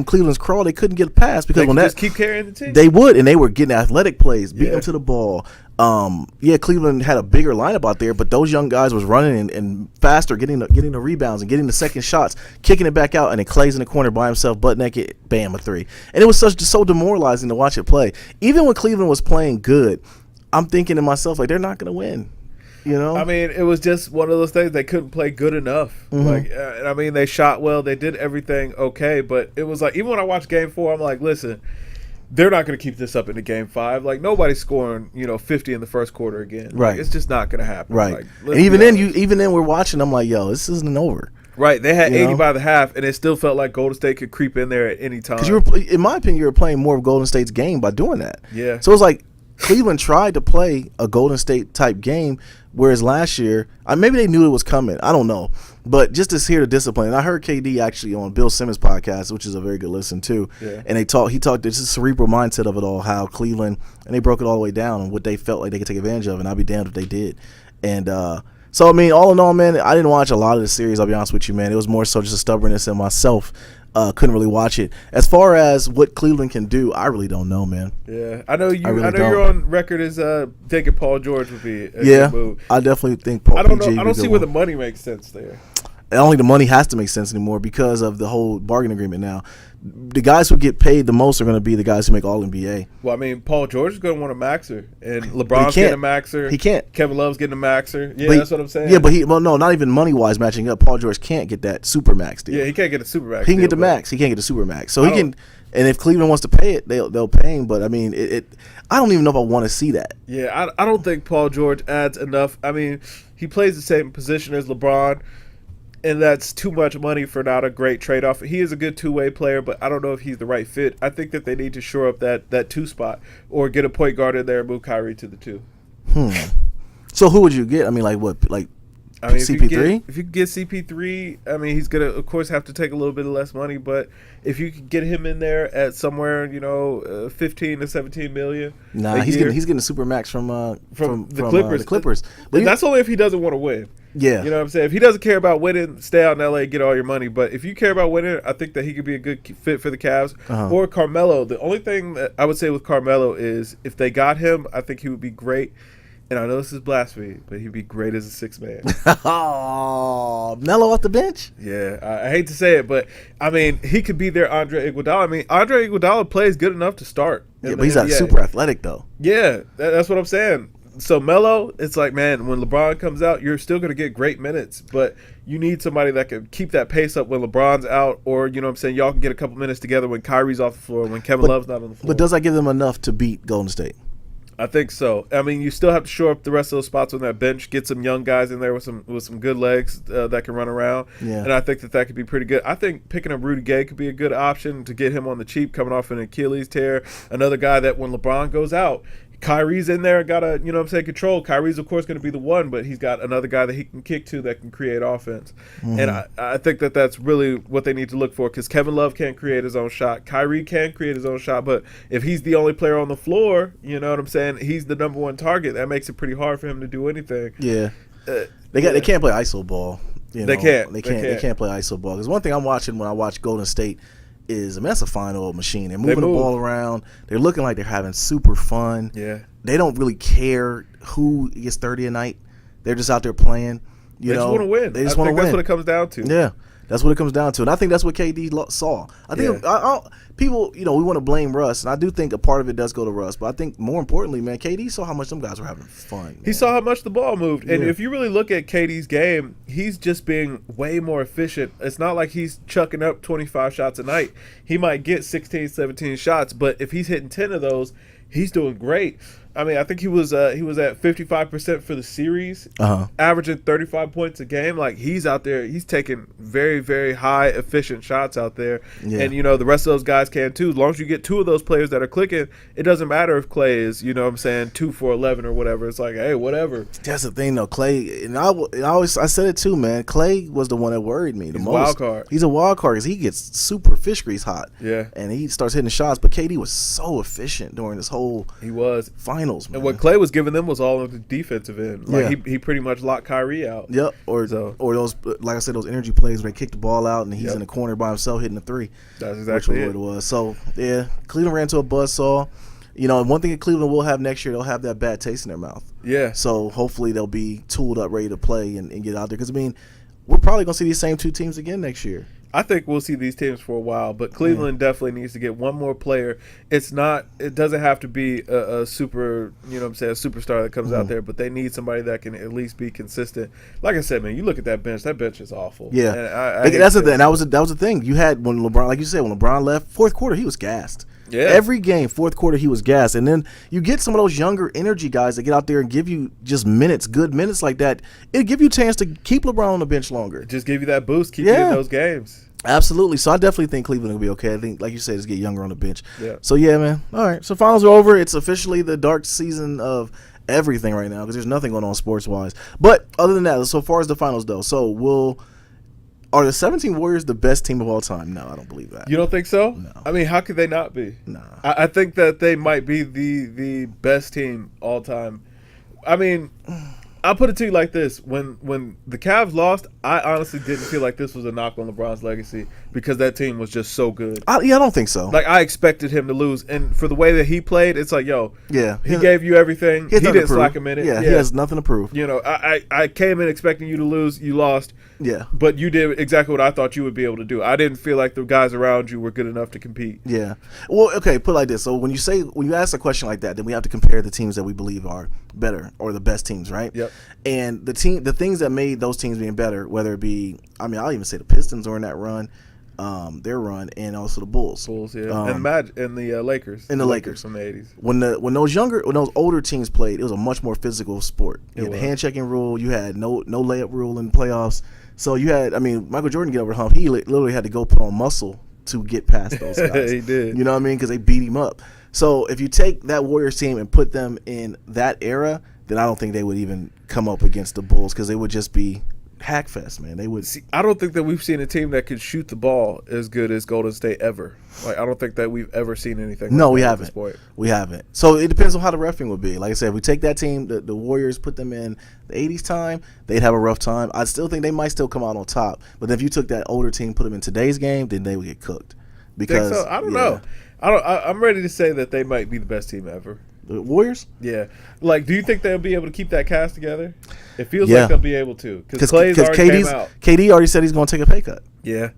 Cleveland's crawl, they couldn't get past because when just keep carrying the team. They would, and they were getting athletic plays, beating them to the ball. Cleveland had a bigger lineup out there, but those young guys was running and faster, getting the rebounds and getting the second shots, kicking it back out, and then Clay's in the corner by himself, butt naked, bam, a 3. And it was so demoralizing to watch it play. Even when Cleveland was playing good, I'm thinking to myself, like, they're not going to win. You know? I mean, it was just one of those things. They couldn't play good enough. Mm-hmm. They shot well. They did everything okay, but it was like, even when I watched Game 4, I'm like, listen, they're not going to keep this up into Game 5. Like, nobody's scoring, 50 in the first quarter again. Right. Like, it's just not going to happen. Right. Like, and even then, we're watching. I'm like, yo, this isn't over. Right. They had 80 by the half, and it still felt like Golden State could creep in there at any time. Because in my opinion, you were playing more of Golden State's game by doing that. Yeah. So it's like Cleveland tried to play a Golden State type game, whereas last year, maybe they knew it was coming. I don't know. But just to hear the discipline, and I heard KD actually on Bill Simmons' podcast, which is a very good listen too. Yeah. And he talked this is cerebral mindset of it all, how Cleveland, and they broke it all the way down and what they felt like they could take advantage of, and I'd be damned if they did. And so I mean, all in all, man, I didn't watch a lot of the series. I'll be honest with you, man. It was more so just a stubbornness in myself. Couldn't really watch it. As far as what Cleveland can do, I really don't know, man. Yeah, I know you're on record as thinking Paul George would be a good move. I definitely think Paul. I don't know. I don't see where the money makes sense there. I don't think the money has to make sense anymore because of the whole bargain agreement now. The guys who get paid the most are going to be the guys who make All-NBA. Well, I mean, Paul George is going to want a maxer, and LeBron's getting a maxer. He can't. Kevin Love's getting a maxer. Yeah, that's what I'm saying. Yeah, but not even money-wise matching up. Paul George can't get that super max deal. Yeah, he can't get a super max. He can get the max. He can't get the super max. So he can. And if Cleveland wants to pay it, they'll pay him. But I mean, I don't even know if I want to see that. Yeah, I don't think Paul George adds enough. I mean, he plays the same position as LeBron. And that's too much money for not a great trade-off. He is a good two-way player, but I don't know if he's the right fit. I think that they need to shore up that 2 spot or get a point guard in there and move Kyrie to the 2. So who would you get? I mean, like what? Like CP3? If you could get CP3, I mean, he's going to, of course, have to take a little bit of less money. But if you could get him in there at somewhere, 15 to 17 million. Nah, he's getting a super max from the Clippers. The Clippers. But that's only if he doesn't want to win. Yeah. You know what I'm saying? If he doesn't care about winning, stay out in L.A., get all your money. But if you care about winning, I think that he could be a good fit for the Cavs. Or Carmelo. The only thing that I would say with Carmelo is if they got him, I think he would be great. And I know this is blasphemy, but he'd be great as a 6th man. Oh, Melo off the bench? Yeah, I hate to say it, but, I mean, he could be their Andre Iguodala. I mean, Andre Iguodala plays good enough to start. Yeah, but he's not super athletic, though. Yeah, that's what I'm saying. So Melo, it's like, man, when LeBron comes out, you're still going to get great minutes, but you need somebody that can keep that pace up when LeBron's out, or, you know what I'm saying, y'all can get a couple minutes together when Kyrie's off the floor, when Kevin Love's not on the floor. But does that give them enough to beat Golden State? I think so. I mean, you still have to shore up the rest of those spots on that bench, get some young guys in there with some good legs that can run around, and I think that could be pretty good. I think picking up Rudy Gay could be a good option to get him on the cheap, coming off an Achilles tear. Another guy that when LeBron goes out, Kyrie's in there, got to, control. Kyrie's, of course, going to be the one, but he's got another guy that he can kick to that can create offense. And I think that that's really what they need to look for because Kevin Love can't create his own shot. Kyrie can create his own shot, but if he's the only player on the floor, you know what I'm saying, he's the number one target. That makes it pretty hard for him to do anything. Yeah. They can't play ISO ball. They can't. They can't play ISO ball. Because one thing I'm watching when I watch Golden State is, I mean, that's a fine old machine. They're moving the ball around. They're looking like they're having super fun. Yeah. They don't really care who gets 30 a night. They're just out there playing. They just want to win. They just want to win. That's what it comes down to. Yeah. That's what it comes down to. And I think that's what KD saw. I think people, we want to blame Russ. And I do think a part of it does go to Russ. But I think more importantly, man, KD saw how much them guys were having fun. Man. He saw how much the ball moved. And if you really look at KD's game, he's just being way more efficient. It's not like he's chucking up 25 shots a night. He might get 16, 17 shots. But if he's hitting 10 of those, he's doing great. I mean, I think he was at 55% for the series, averaging 35 points a game. Like, he's out there, he's taking very, very high efficient shots out there. Yeah. And the rest of those guys can too. As long as you get two of those players that are clicking, it doesn't matter if Clay is, 2 for 11 or whatever. It's like, hey, whatever. That's the thing though, Clay. And I said it too, man. Clay was the one that worried me the most. Wild card. He's a wild card because he gets super fish grease hot. Yeah. And he starts hitting shots, but KD was so efficient during this whole finals. Man. And what Clay was giving them was all of the defensive end. Like he pretty much locked Kyrie out. Yep. Or those, like I said, those energy plays where they kick the ball out and he's in the corner by himself hitting the three. That's exactly what it was. So yeah, Cleveland ran to a buzzsaw. One thing that Cleveland will have next year, they'll have that bad taste in their mouth. Yeah. So hopefully they'll be tooled up, ready to play and get out there. Because we're probably gonna see these same two teams again next year. I think we'll see these teams for a while, but Cleveland definitely needs to get one more player. It doesn't have to be a super, a superstar that comes out there, but they need somebody that can at least be consistent. Like I said, man, you look at that bench is awful. Yeah. That's the thing. That was the thing. You had when LeBron, like you said, when LeBron left, fourth quarter, he was gassed. Yeah. Every game, fourth quarter, he was gassed. And then you get some of those younger energy guys that get out there and give you just good minutes like that. It'll give you a chance to keep LeBron on the bench longer. Just give you that boost, keep you in those games. Absolutely. So I definitely think Cleveland will be okay. I think, like you said, just get younger on the bench. Yeah. So, yeah, man. All right. So finals are over. It's officially the dark season of everything right now because there's nothing going on sports-wise. But other than that, so far as the finals, though, are the 17 Warriors the best team of all time? No, I don't believe that. You don't think so? No. I mean, how could they not be? No. I think that they might be the best team all time. I mean, I'll put it to you like this. When the Cavs lost, I honestly didn't feel like this was a knock on LeBron's legacy because that team was just so good. I don't think so. Like, I expected him to lose. And for the way that he played, it's like, he gave you everything. He didn't slack a minute. Yeah, he has nothing to prove. I came in expecting you to lose. You lost. Yeah. But you did exactly what I thought you would be able to do. I didn't feel like the guys around you were good enough to compete. Yeah. Well, okay, put it like this. So when you ask a question like that, then we have to compare the teams that we believe are better or the best teams, right? Yep. And the things that made those teams being better, whether it be, I'll even say the Pistons during that run, their run, and also the Bulls. And the Lakers. And the Lakers from the 80s. When those older teams played, it was a much more physical sport. You had the hand checking rule. You had no layup rule in the playoffs. So you had, Michael Jordan get over the hump. He literally had to go put on muscle to get past those guys. He did. You know what I mean? Because they beat him up. So if you take that Warriors team and put them in that era, then I don't think they would even come up against the Bulls because they would just be hackfest, man. They would. See, I don't think that we've seen a team that could shoot the ball as good as Golden State ever. Like, I don't think that we've ever seen anything. No, like we that haven't. At this point. We haven't. So it depends on how the refereeing would be. Like I said, if we take that team, the Warriors, put them in the 80s time, they'd have a rough time. I still think they might still come out on top. But if you took that older team, put them in today's game, then they would get cooked. Because think so? I don't know. I'm ready to say that they might be the best team ever. The Warriors? Yeah. Like, do you think they'll be able to keep that cast together? It feels like they'll be able to. Because Clay's already came out. KD already said he's going to take a pay cut. Yeah.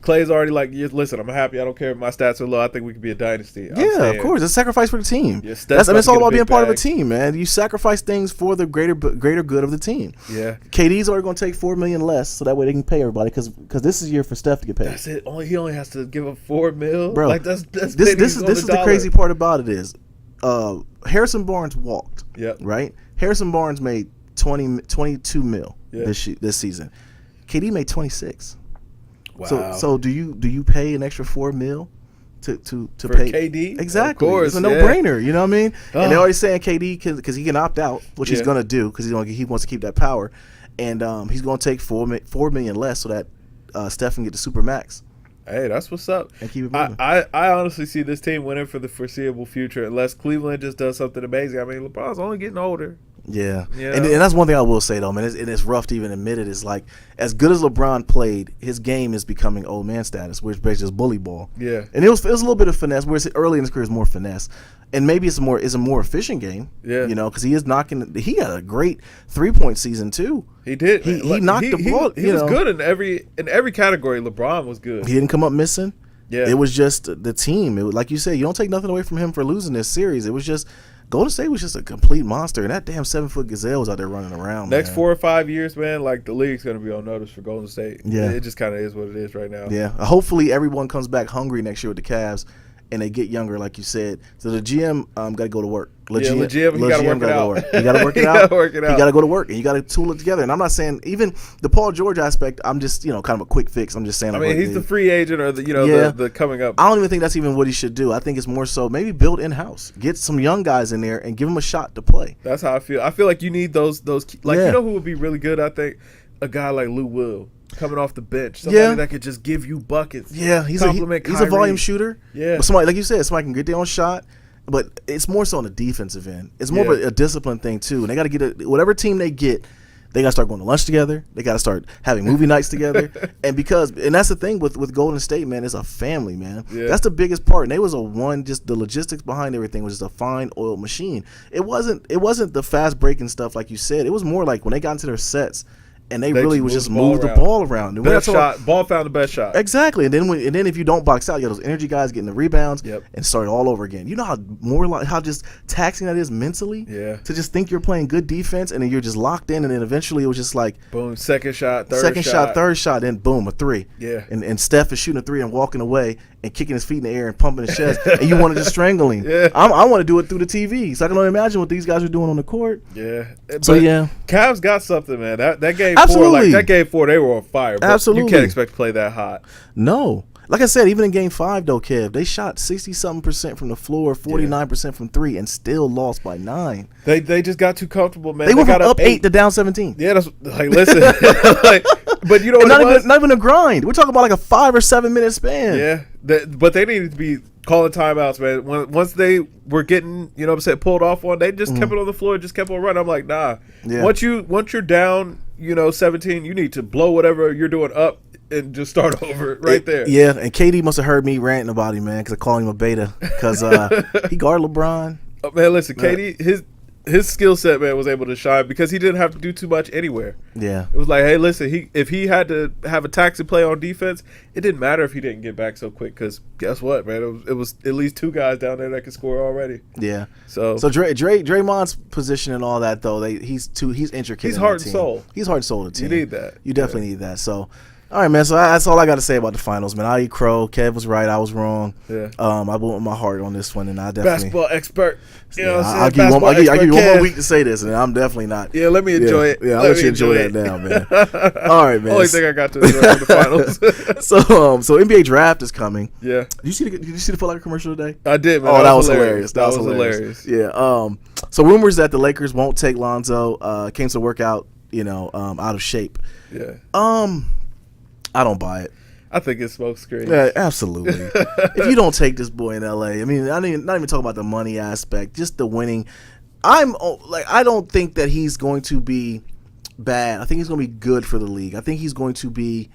Clay's already like, listen, I'm happy. I don't care if my stats are low. I think we could be a dynasty. Yeah, of course. It's a sacrifice for the team. Yeah, it's all about being part of a team, man. You sacrifice things for the greater good of the team. Yeah. KD's already going to take $4 million less, so that way they can pay everybody. Because this is a year for Steph to get paid. That's it. He only has to give up $4 million. Bro, like this is the crazy part about it is, Harrison Barnes walked. Yep. Right. Harrison Barnes made 22 mil this season. KD made 26. Wow. So do you pay an extra $4 million to for pay KD? Exactly. Of course, it's a no-brainer. You know what I mean? And they're already saying KD because he can opt out, which he's gonna do because he wants to keep that power, and he's gonna take $4 million less so that Steph can get the super max. Hey, that's what's up. And keep it moving. I honestly see this team winning for the foreseeable future unless Cleveland just does something amazing. I mean, LeBron's only getting older. Yeah. And that's one thing I will say, though, man, and it's rough to even admit it, is like, as good as LeBron played, his game is becoming old man status, which basically is bully ball. Yeah. And it was a little bit of finesse, whereas early in his career is more finesse. And maybe it's a more efficient game. Yeah. Because he had a great 3-point season, too. He did. He knocked the ball. He was good in every category. LeBron was good. He didn't come up missing. Yeah. It was just the team. It was, like you said, you don't take nothing away from him for losing this series. It was just Golden State was just a complete monster, and that damn 7-foot gazelle was out there running around. Next 4 or 5 years, man, like the league's gonna be on notice for Golden State. Yeah, it just kind of is what it is right now. Yeah, hopefully everyone comes back hungry next year with the Cavs, and they get younger, like you said. So the GM got to go to work. He got to work it out. You got to work it out. You got to go to work, and you got to tool it together. And I'm not saying even the Paul George aspect. I'm just kind of a quick fix. I'm just saying. I mean, he's the free agent or the coming up. I don't even think that's even what he should do. I think it's more so maybe build in house, get some young guys in there, and give them a shot to play. That's how I feel. I feel like you need those like you know who would be really good. I think a guy like Lou Will. Coming off the bench, somebody that could just give you buckets. Yeah, he's a volume shooter. Yeah, but somebody like you said, somebody can get their own shot. But it's more so on the defensive end. It's more of a discipline thing too. And they got to get whatever team they get. They got to start going to lunch together. They got to start having movie nights together. And that's the thing with Golden State, man. It's a family, man. Yeah. That's the biggest part. And they was just the logistics behind everything was just a fine oiled machine. It wasn't the fast breaking stuff like you said. It was more like when they got into their sets. And they really would just move the ball around. Ball found the best shot. Exactly. And then if you don't box out, you have those energy guys getting the rebounds and start all over again. You know how just taxing that is mentally? Yeah. To just think you're playing good defense and then you're just locked in, and then eventually it was just like boom, second shot, third shot, then boom, a three. Yeah. And Steph is shooting a three and walking away and kicking his feet in the air and pumping his chest, and you want to just strangle him. Yeah. I want to do it through the TV. So I can only imagine what these guys are doing on the court. Yeah. So Cavs got something, man. That game Absolutely. 4, they were on fire. But Absolutely. You can't expect to play that hot. No. Like I said, even in Game 5, though, Kev, they shot 60-something% from the floor, 49% from 3, and still lost by 9. They just got too comfortable, man. They went from up 8 to down 17. Yeah, that's like listen. But you know what? Not even a grind. We're talking about like a 5 or 7 minute span. Yeah, but they needed to be calling timeouts, man. Once they were getting, pulled off one, they just kept it on the floor, just kept on running. I'm like, nah. Yeah. Once you're down, 17, you need to blow whatever you're doing up and just start over right there. Yeah, and KD must have heard me ranting about him, man, because I call him a beta because he guarded LeBron. Man, listen, KD, his skill set, man, was able to shine because he didn't have to do too much anywhere. Yeah. It was like, hey, listen, if he had to have a taxi play on defense, it didn't matter if he didn't get back so quick because guess what, man? It was at least 2 guys down there that could score already. Yeah. So Draymond's position and all that, though, he's intricate. He's heart and soul. He's heart and soul of the team. You need that. You definitely need that. So, all right, man. So that's all I got to say about the finals, man. I eat crow. Kev was right. I was wrong. Yeah. I went with my heart on this one, and I definitely basketball expert. You know what I'm I'll give you one more week to say this, and I'm definitely not. Yeah, let me enjoy it. Yeah, I'll let you enjoy that now, man. All right, man. Only thing I got to enjoy in the finals. So NBA draft is coming. Yeah. Did you see the Foot Locker commercial today? I did, man. Oh, that was hilarious. That was hilarious. Yeah. So rumors that the Lakers won't take Lonzo. Came to work out, out of shape. Yeah. I don't buy it. I think it's smokescreen. Yeah, absolutely. If you don't take this boy in LA, I mean, not even talking about the money aspect, just the winning. I don't think that he's going to be bad. I think he's going to be good for the league. I think he's going to be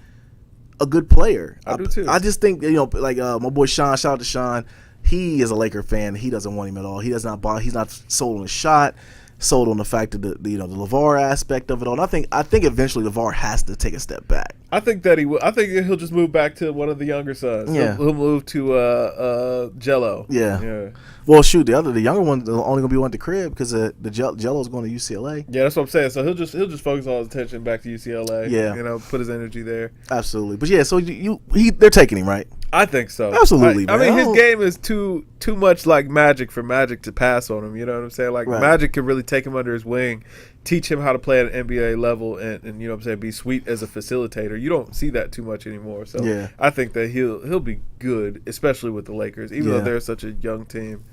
a good player. I do too. I just think my boy Sean. Shout out to Sean. He is a Laker fan. He doesn't want him at all. He does not buy. He's not sold on a shot. Sold on the fact of the LeVar aspect of it all. And I think eventually LeVar has to take a step back. I think that he will. I think he'll just move back to one of the younger sons. Yeah. He'll move to Jello. Yeah. Well, shoot, the younger one's only gonna be one at the crib because the Jello's going to UCLA. Yeah, that's what I'm saying. So he'll just focus all his attention back to UCLA. Yeah. Put his energy there. Absolutely. But yeah, so they're taking him, right? I think so. Absolutely. I mean, his game is too much like Magic for Magic to pass on him. You know what I'm saying? Like Magic could really take him under his wing, teach him how to play at an NBA level, and you know what I'm saying, be sweet as a facilitator. You don't see that too much anymore. So yeah. I think that he'll be good, especially with the Lakers, even though they're such a young team.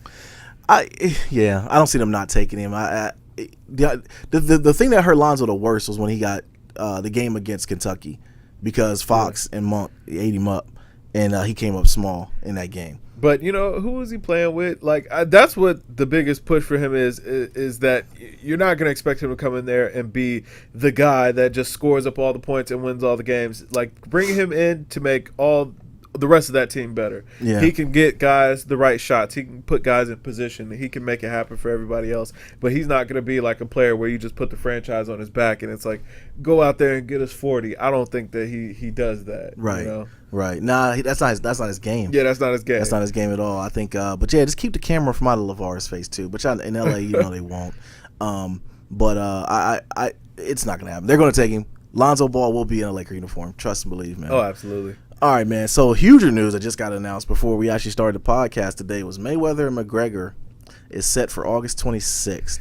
I don't see them not taking him. The thing that hurt Lonzo the worst was when he got the game against Kentucky because Fox and Monk ate him up, and he came up small in that game. But who was he playing with? Like that's what the biggest push for him is that you're not going to expect him to come in there and be the guy that just scores up all the points and wins all the games. Like bring him in to make all the rest of that team better. Yeah. He can get guys the right shots. He can put guys in position. He can make it happen for everybody else. But he's not going to be like a player where you just put the franchise on his back and it's like, go out there and get us 40. I don't think that he does that. Right. Right. Nah, that's not his game. Yeah, that's not his game. That's not his game at all. I think. But yeah, just keep the camera from out of LeVar's face too. But in LA, they won't. But it's not going to happen. They're going to take him. Lonzo Ball will be in a Laker uniform. Trust and believe, man. Oh, absolutely. All right, man. So huger news that just got announced before we actually started the podcast today was Mayweather and McGregor is set for August 26th.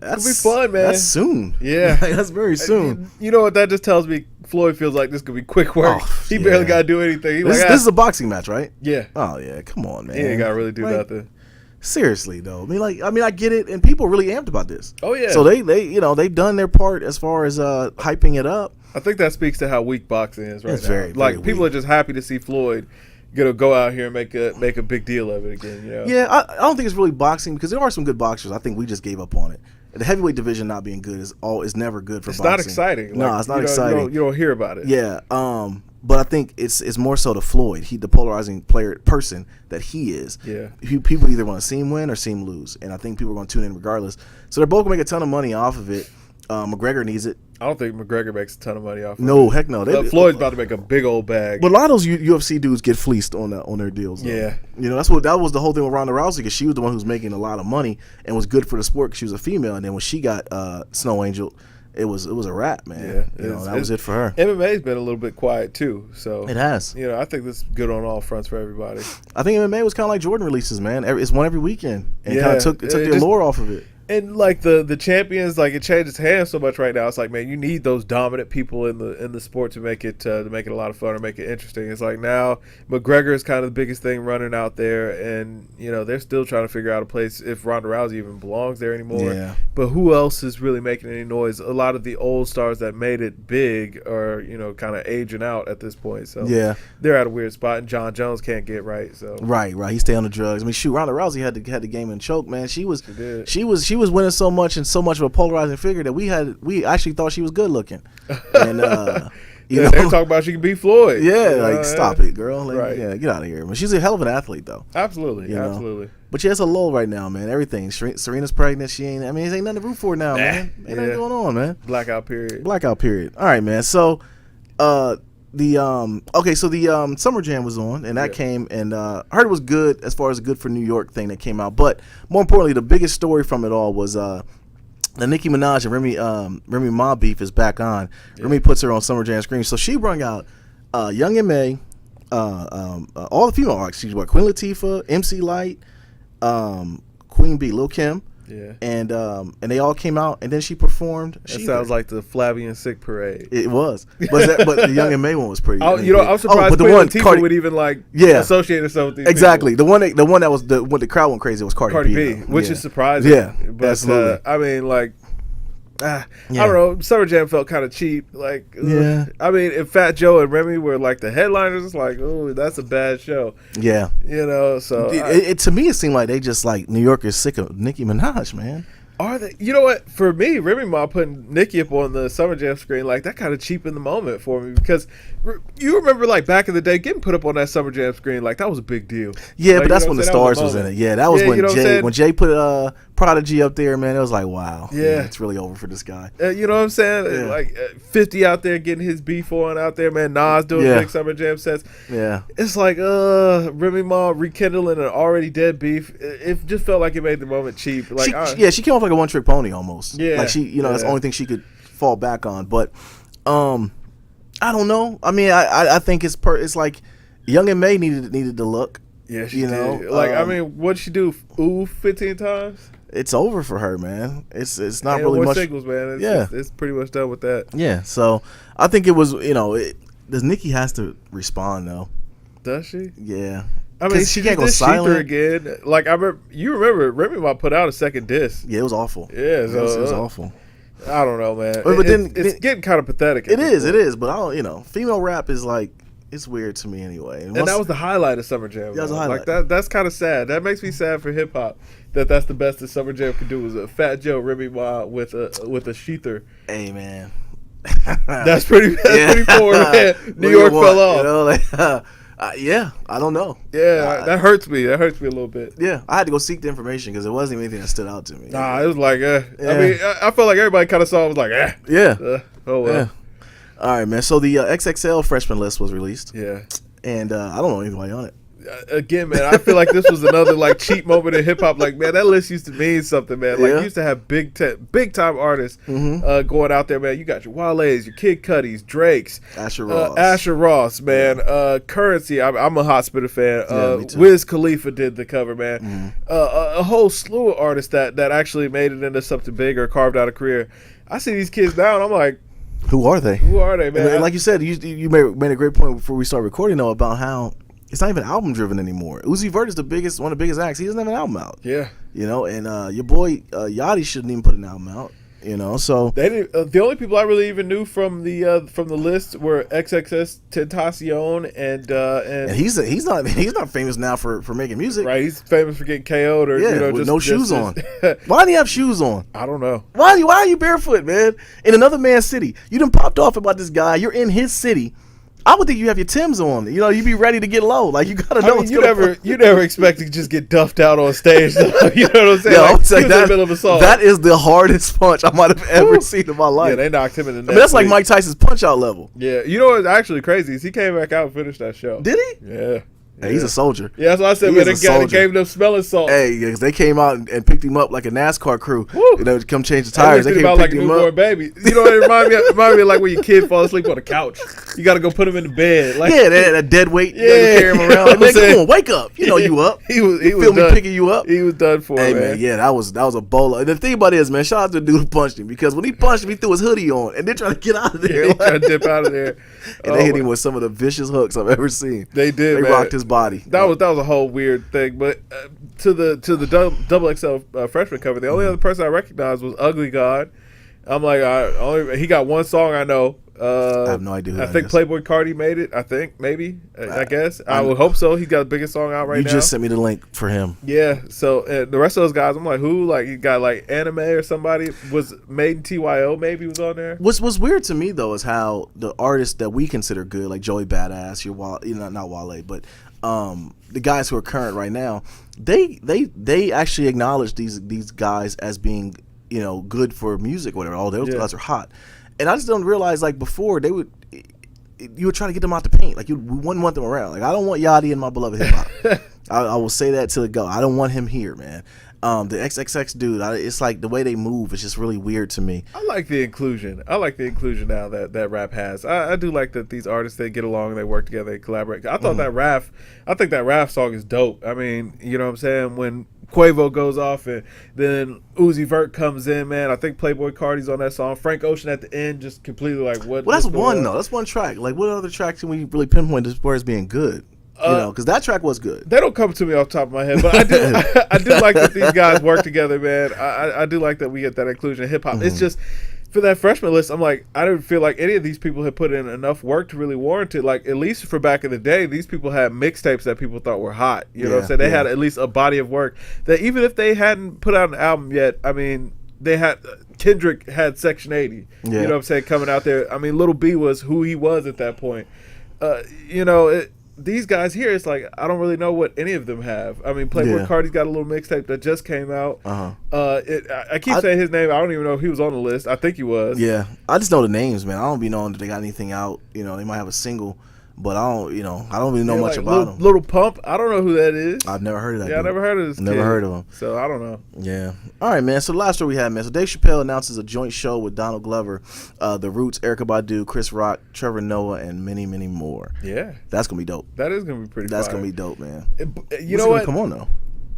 It'll be fun, man. That's soon. Yeah. That's very soon. You know what that just tells me? Floyd feels like this could be quick work. He barely got to do anything. This is a boxing match, right? Yeah. Oh, yeah. Come on, man. He ain't got to really do nothing. Seriously, though. I mean, I get it, and people are really amped about this. Oh, yeah. So they've done their part as far as hyping it up. I think that speaks to how weak boxing is right now. Very, like, very people weak. are just happy to see Floyd go out here and make a big deal of it again. You know? Yeah, I don't think it's really boxing because there are some good boxers. I think we just gave up on it. The heavyweight division not being good is never good for boxing. It's not exciting. No, it's not exciting. You don't hear about it. Yeah, but I think it's more so to Floyd. The polarizing person that he is. Yeah. People either want to see him win or see him lose, and I think people are going to tune in regardless. So they're both going to make a ton of money off of it. McGregor needs it. I don't think McGregor makes a ton of money off of it. No, heck no. Floyd's about to make a big old bag. But a lot of those UFC dudes get fleeced on their deals. Though. Yeah. You know, that was the whole thing with Ronda Rousey because she was the one who was making a lot of money and was good for the sport because she was a female. And then when she got Snow Angel, it was a wrap, man. Yeah. That was it for her. MMA's been a little bit quiet too. So it has. You know, I think this is good on all fronts for everybody. I think MMA was kind of like Jordan releases, man. It's one every weekend. And it kind of took the allure off of it. And like the champions, like it changes hands so much right now. It's like, man, you need those dominant people in the sport to make it a lot of fun or make it interesting. It's like now McGregor is kind of the biggest thing running out there, and you know they're still trying to figure out a place if Ronda Rousey even belongs there anymore. Yeah. But who else is really making any noise? A lot of the old stars that made it big are kind of aging out at this point. So yeah, they're at a weird spot, and John Jones can't get right. So right, he stay on the drugs. I mean, shoot, Ronda Rousey had the game in choke, man. She was winning so much and so much of a polarizing figure that we actually thought she was good looking. And they're talking about she can beat Floyd. Yeah, stop it, girl. Right. Yeah, get out of here. But she's a hell of an athlete, though. Absolutely. But she has a lull right now, man. Everything. Serena's pregnant. She ain't. I mean, ain't nothing to root for now, man. Ain't nothing going on, man. Blackout period. All right, man. So, the Summer Jam was on, and that came, and I heard it was good as far as a good for New York thing that came out. But more importantly, the biggest story from it all was the Nicki Minaj and Remy Ma beef is back on. Yeah. Remy puts her on Summer Jam screen, so she brought out Young M.A., all the female artists. She's Queen Latifah, MC Lyte, Queen B, Lil' Kim. Yeah, and they all came out, and then she performed. That sounds like the Flabby and Sick parade. It was, but the Young and May one was pretty. I'm surprised. But the one Cardi would even associate herself with these exactly. People. The one that was when the crowd went crazy was Cardi B, which is surprising. Yeah, but absolutely. I mean, I don't know. Summer Jam felt kind of cheap. I mean, if Fat Joe and Remy were like the headliners, it's like, oh, that's a bad show. Yeah, So to me, it seemed like they just like New Yorkers sick of Nicki Minaj, man. Are they? You know what? For me, Remy Ma putting Nicki up on the Summer Jam screen, that kind of cheapened the moment for me because you remember back in the day getting put up on that Summer Jam screen, that was a big deal. Yeah, but that's when the stars was in it. Yeah, that was when Jay put Prodigy up there, man. It was like, wow. Yeah, it's really over for this guy. You know what I'm saying? Yeah. 50 out there getting his beef on out there, man. Nas doing big Summer Jam sets. Yeah, it's like Remy Ma rekindling an already dead beef. It just felt like it made the moment cheap. She came off like a one-trick pony almost. Yeah, that's the only thing she could fall back on. But I don't know. I mean, I think it's like Young and May needed the look. Yeah, she did. I mean, what'd she do? 15 times. It's over for her, man. It's not and really much. Singles, man. It's pretty much done with that. Yeah, so I think it was. Does Nicki has to respond though? Does she? Yeah. I mean, she can't go silent again. You remember Remy Ma put out a second disc. Yeah, it was awful. Yeah, it was awful. I don't know, man. But then it's getting kind of pathetic. It is. But I don't. Female rap is it's weird to me anyway. And that was the highlight of Summer Jam. That was a highlight. That's kind of sad. That makes me sad for hip hop. That's the best that Summer Jam could do was a Fat Joe, Remy Ma with a sheather. Hey man, that's pretty poor, man. New York fell off. Yeah, I don't know. Yeah, that hurts me. That hurts me a little bit. Yeah, I had to go seek the information because it wasn't anything that stood out to me. Nah, it was like, I mean, I felt like everybody kind of saw it was like, Yeah. Oh well. Yeah. All right, man. So the XXL freshman list was released. Yeah. And I don't know anybody on it. again, man, I feel like this was another like cheap moment in hip hop. Like, man, that list used to mean something, man. Like, you used to have big time artists going out there, man. You got your Wale's, your Kid Cudis, Drake's, Asher Ross, man. Currency. I'm a Hot Spitter fan. Wiz Khalifa did the cover, man. A whole slew of artists that actually made it into something big or carved out a career. I see these kids now, and I'm like, who are they? Who are they, man? And like you said, you made a great point before we start recording, though, about how it's not even album driven anymore. Uzi Vert is one of the biggest acts. He doesn't have an album out. Yeah, and your boy Yachty shouldn't even put an album out. So they didn't, the only people I really even knew from the list were XXS Tentacion and he's not famous now for making music. Right, he's famous for getting KO'd or with no shoes on. Why do you have shoes on? I don't know. Why are you barefoot, man? In another man's city, you done popped off about this guy. You're in his city. I would think you have your Timbs on. You be ready to get low. Like, you gotta know. You never expect to just get duffed out on stage. You know what I'm saying? Yeah, like, I would say in the middle of a song. That is the hardest punch I might have ever seen in my life. Yeah, they knocked him in the neck. That's like Mike Tyson's punch out level. Yeah, you know what's actually crazy is he came back out and finished that show. Did he? Yeah. Hey, he's a soldier. Yeah, that's what I said. Man, they gave them smelling salt. Hey, because they came out and picked him up like a NASCAR crew. To come change the tires. They came out like a newborn baby. You know what it reminded me of? Like when your kid falls asleep on the couch. You got to go put him in the bed. Like, that dead weight. You gotta carry him around. Like, man, come on, wake up. You up. He was done. Picking you up. He was done for, hey, man. Yeah, that was a bowler. And the thing about it is, man, shout out to the dude who punched him, because when he punched him, he threw his hoodie on and then tried to get out of there. He tried to dip out of there. And they hit him with some of the vicious hooks I've ever seen. They did. They rocked his body. That was a whole weird thing. But to the double XL freshman cover, the only other person I recognized was Ugly God. I'm like, he got one song I know. I have no idea who I think Playboy Cardi made it. I think maybe. I guess I would hope so. He got the biggest song out right now. You just sent me the link for him. Yeah. So the rest of those guys, I'm like, who? Like, he got like Anime or somebody. Was Made in TYO maybe was on there. What's weird to me though is how the artists that we consider good, like Joey Badass, not Wale, but the guys who are current right now, they actually acknowledge these guys as being good for music or whatever. Oh, those guys are hot. And I just don't realize, like, before you would try to get them out the paint. Like, we wouldn't want them around. Like, I don't want Yachty in my beloved hip hop. I will say that till it go. I don't want him here, man. The XXX dude, it's like the way they move is just really weird to me. I like the inclusion. now that rap has. I do like that these artists, they get along, they work together, they collaborate. I think that Raph song is dope. I mean, you know what I'm saying? When Quavo goes off and then Uzi Vert comes in, man. I think Playboy Cardi's on that song. Frank Ocean at the end, just completely like what? Well, that's one though. That's one track. Like, what other tracks can we really pinpoint as far as being good? Because that track was good. They don't come to me off the top of my head, but I do. I do like that these guys work together, man. I do like that we get that inclusion in hip hop. It's just for that freshman list, I'm like, I didn't feel like any of these people had put in enough work to really warrant it. Like, at least for back in the day, these people had mixtapes that people thought were hot. You know what I'm saying? They had at least a body of work that even if they hadn't put out an album yet, I mean, they had Kendrick had Section 80. You know what I'm saying? Coming out there. I mean, Lil B was who he was at that point. These guys here, it's like I don't really know what any of them have. I mean, Playboy Cardi's got a little mixtape that just came out. I keep saying his name. I don't even know if he was on the list. I think he was. Yeah, I just know the names, man. I don't be knowing that they got anything out. They might have a single, but I don't really know much about them. Little Pump, I don't know who that is. I've never heard of that. Yeah, dude. I never heard of this. Never heard of him. So I don't know. Yeah. All right, man. So the last story we had, man. So Dave Chappelle announces a joint show with Donald Glover, The Roots, Erykah Badu, Chris Rock, Trevor Noah, and many, many more. Yeah, that's gonna be dope. That is gonna be pretty. That's fire. Gonna be dope, man. You know what? Come on though.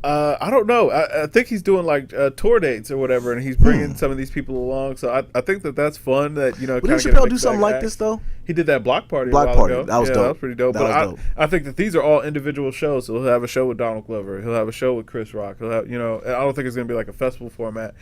I don't know. I think he's doing like tour dates or whatever, and he's bringing some of these people along. So I think that's fun. That But did Chappelle do something like this though? He did that block party. Block party. That was dope. That was pretty dope. I think that these are all individual shows. So he'll have a show with Donald Glover. He'll have a show with Chris Rock. He'll have, I don't think it's gonna be like a festival format.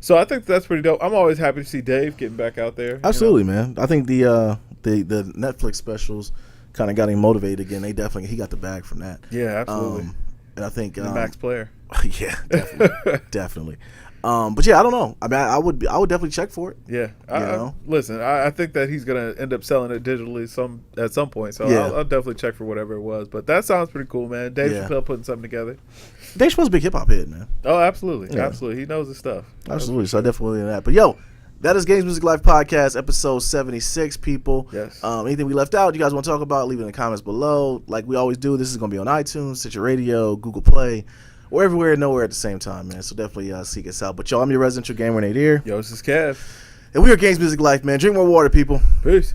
So I think that's pretty dope. I'm always happy to see Dave getting back out there. Absolutely, man. I think the Netflix specials kind of got him motivated again. He got the bag from that. Yeah, absolutely. And I think the Max Player. Yeah, definitely, definitely. But yeah, I don't know. I mean, I would definitely check for it. Yeah, listen, I think that he's gonna end up selling it digitally at some point. So I'll definitely check for whatever it was. But that sounds pretty cool, man. Dave Chappelle putting something together. Dave Chappelle's a big hip hop head, man. Oh, absolutely, absolutely. He knows his stuff. Absolutely. So I definitely that. But yo, That is Games Music Life Podcast, episode 76, people. Yes. Anything we left out, you guys want to talk about, leave it in the comments below. Like we always do, this is going to be on iTunes, Stitcher Radio, Google Play. We're everywhere and nowhere at the same time, man. So definitely seek us out. But y'all, I'm your residential gamer, Nadir. Yo, this is Kev. And we are Games Music Life, man. Drink more water, people. Peace.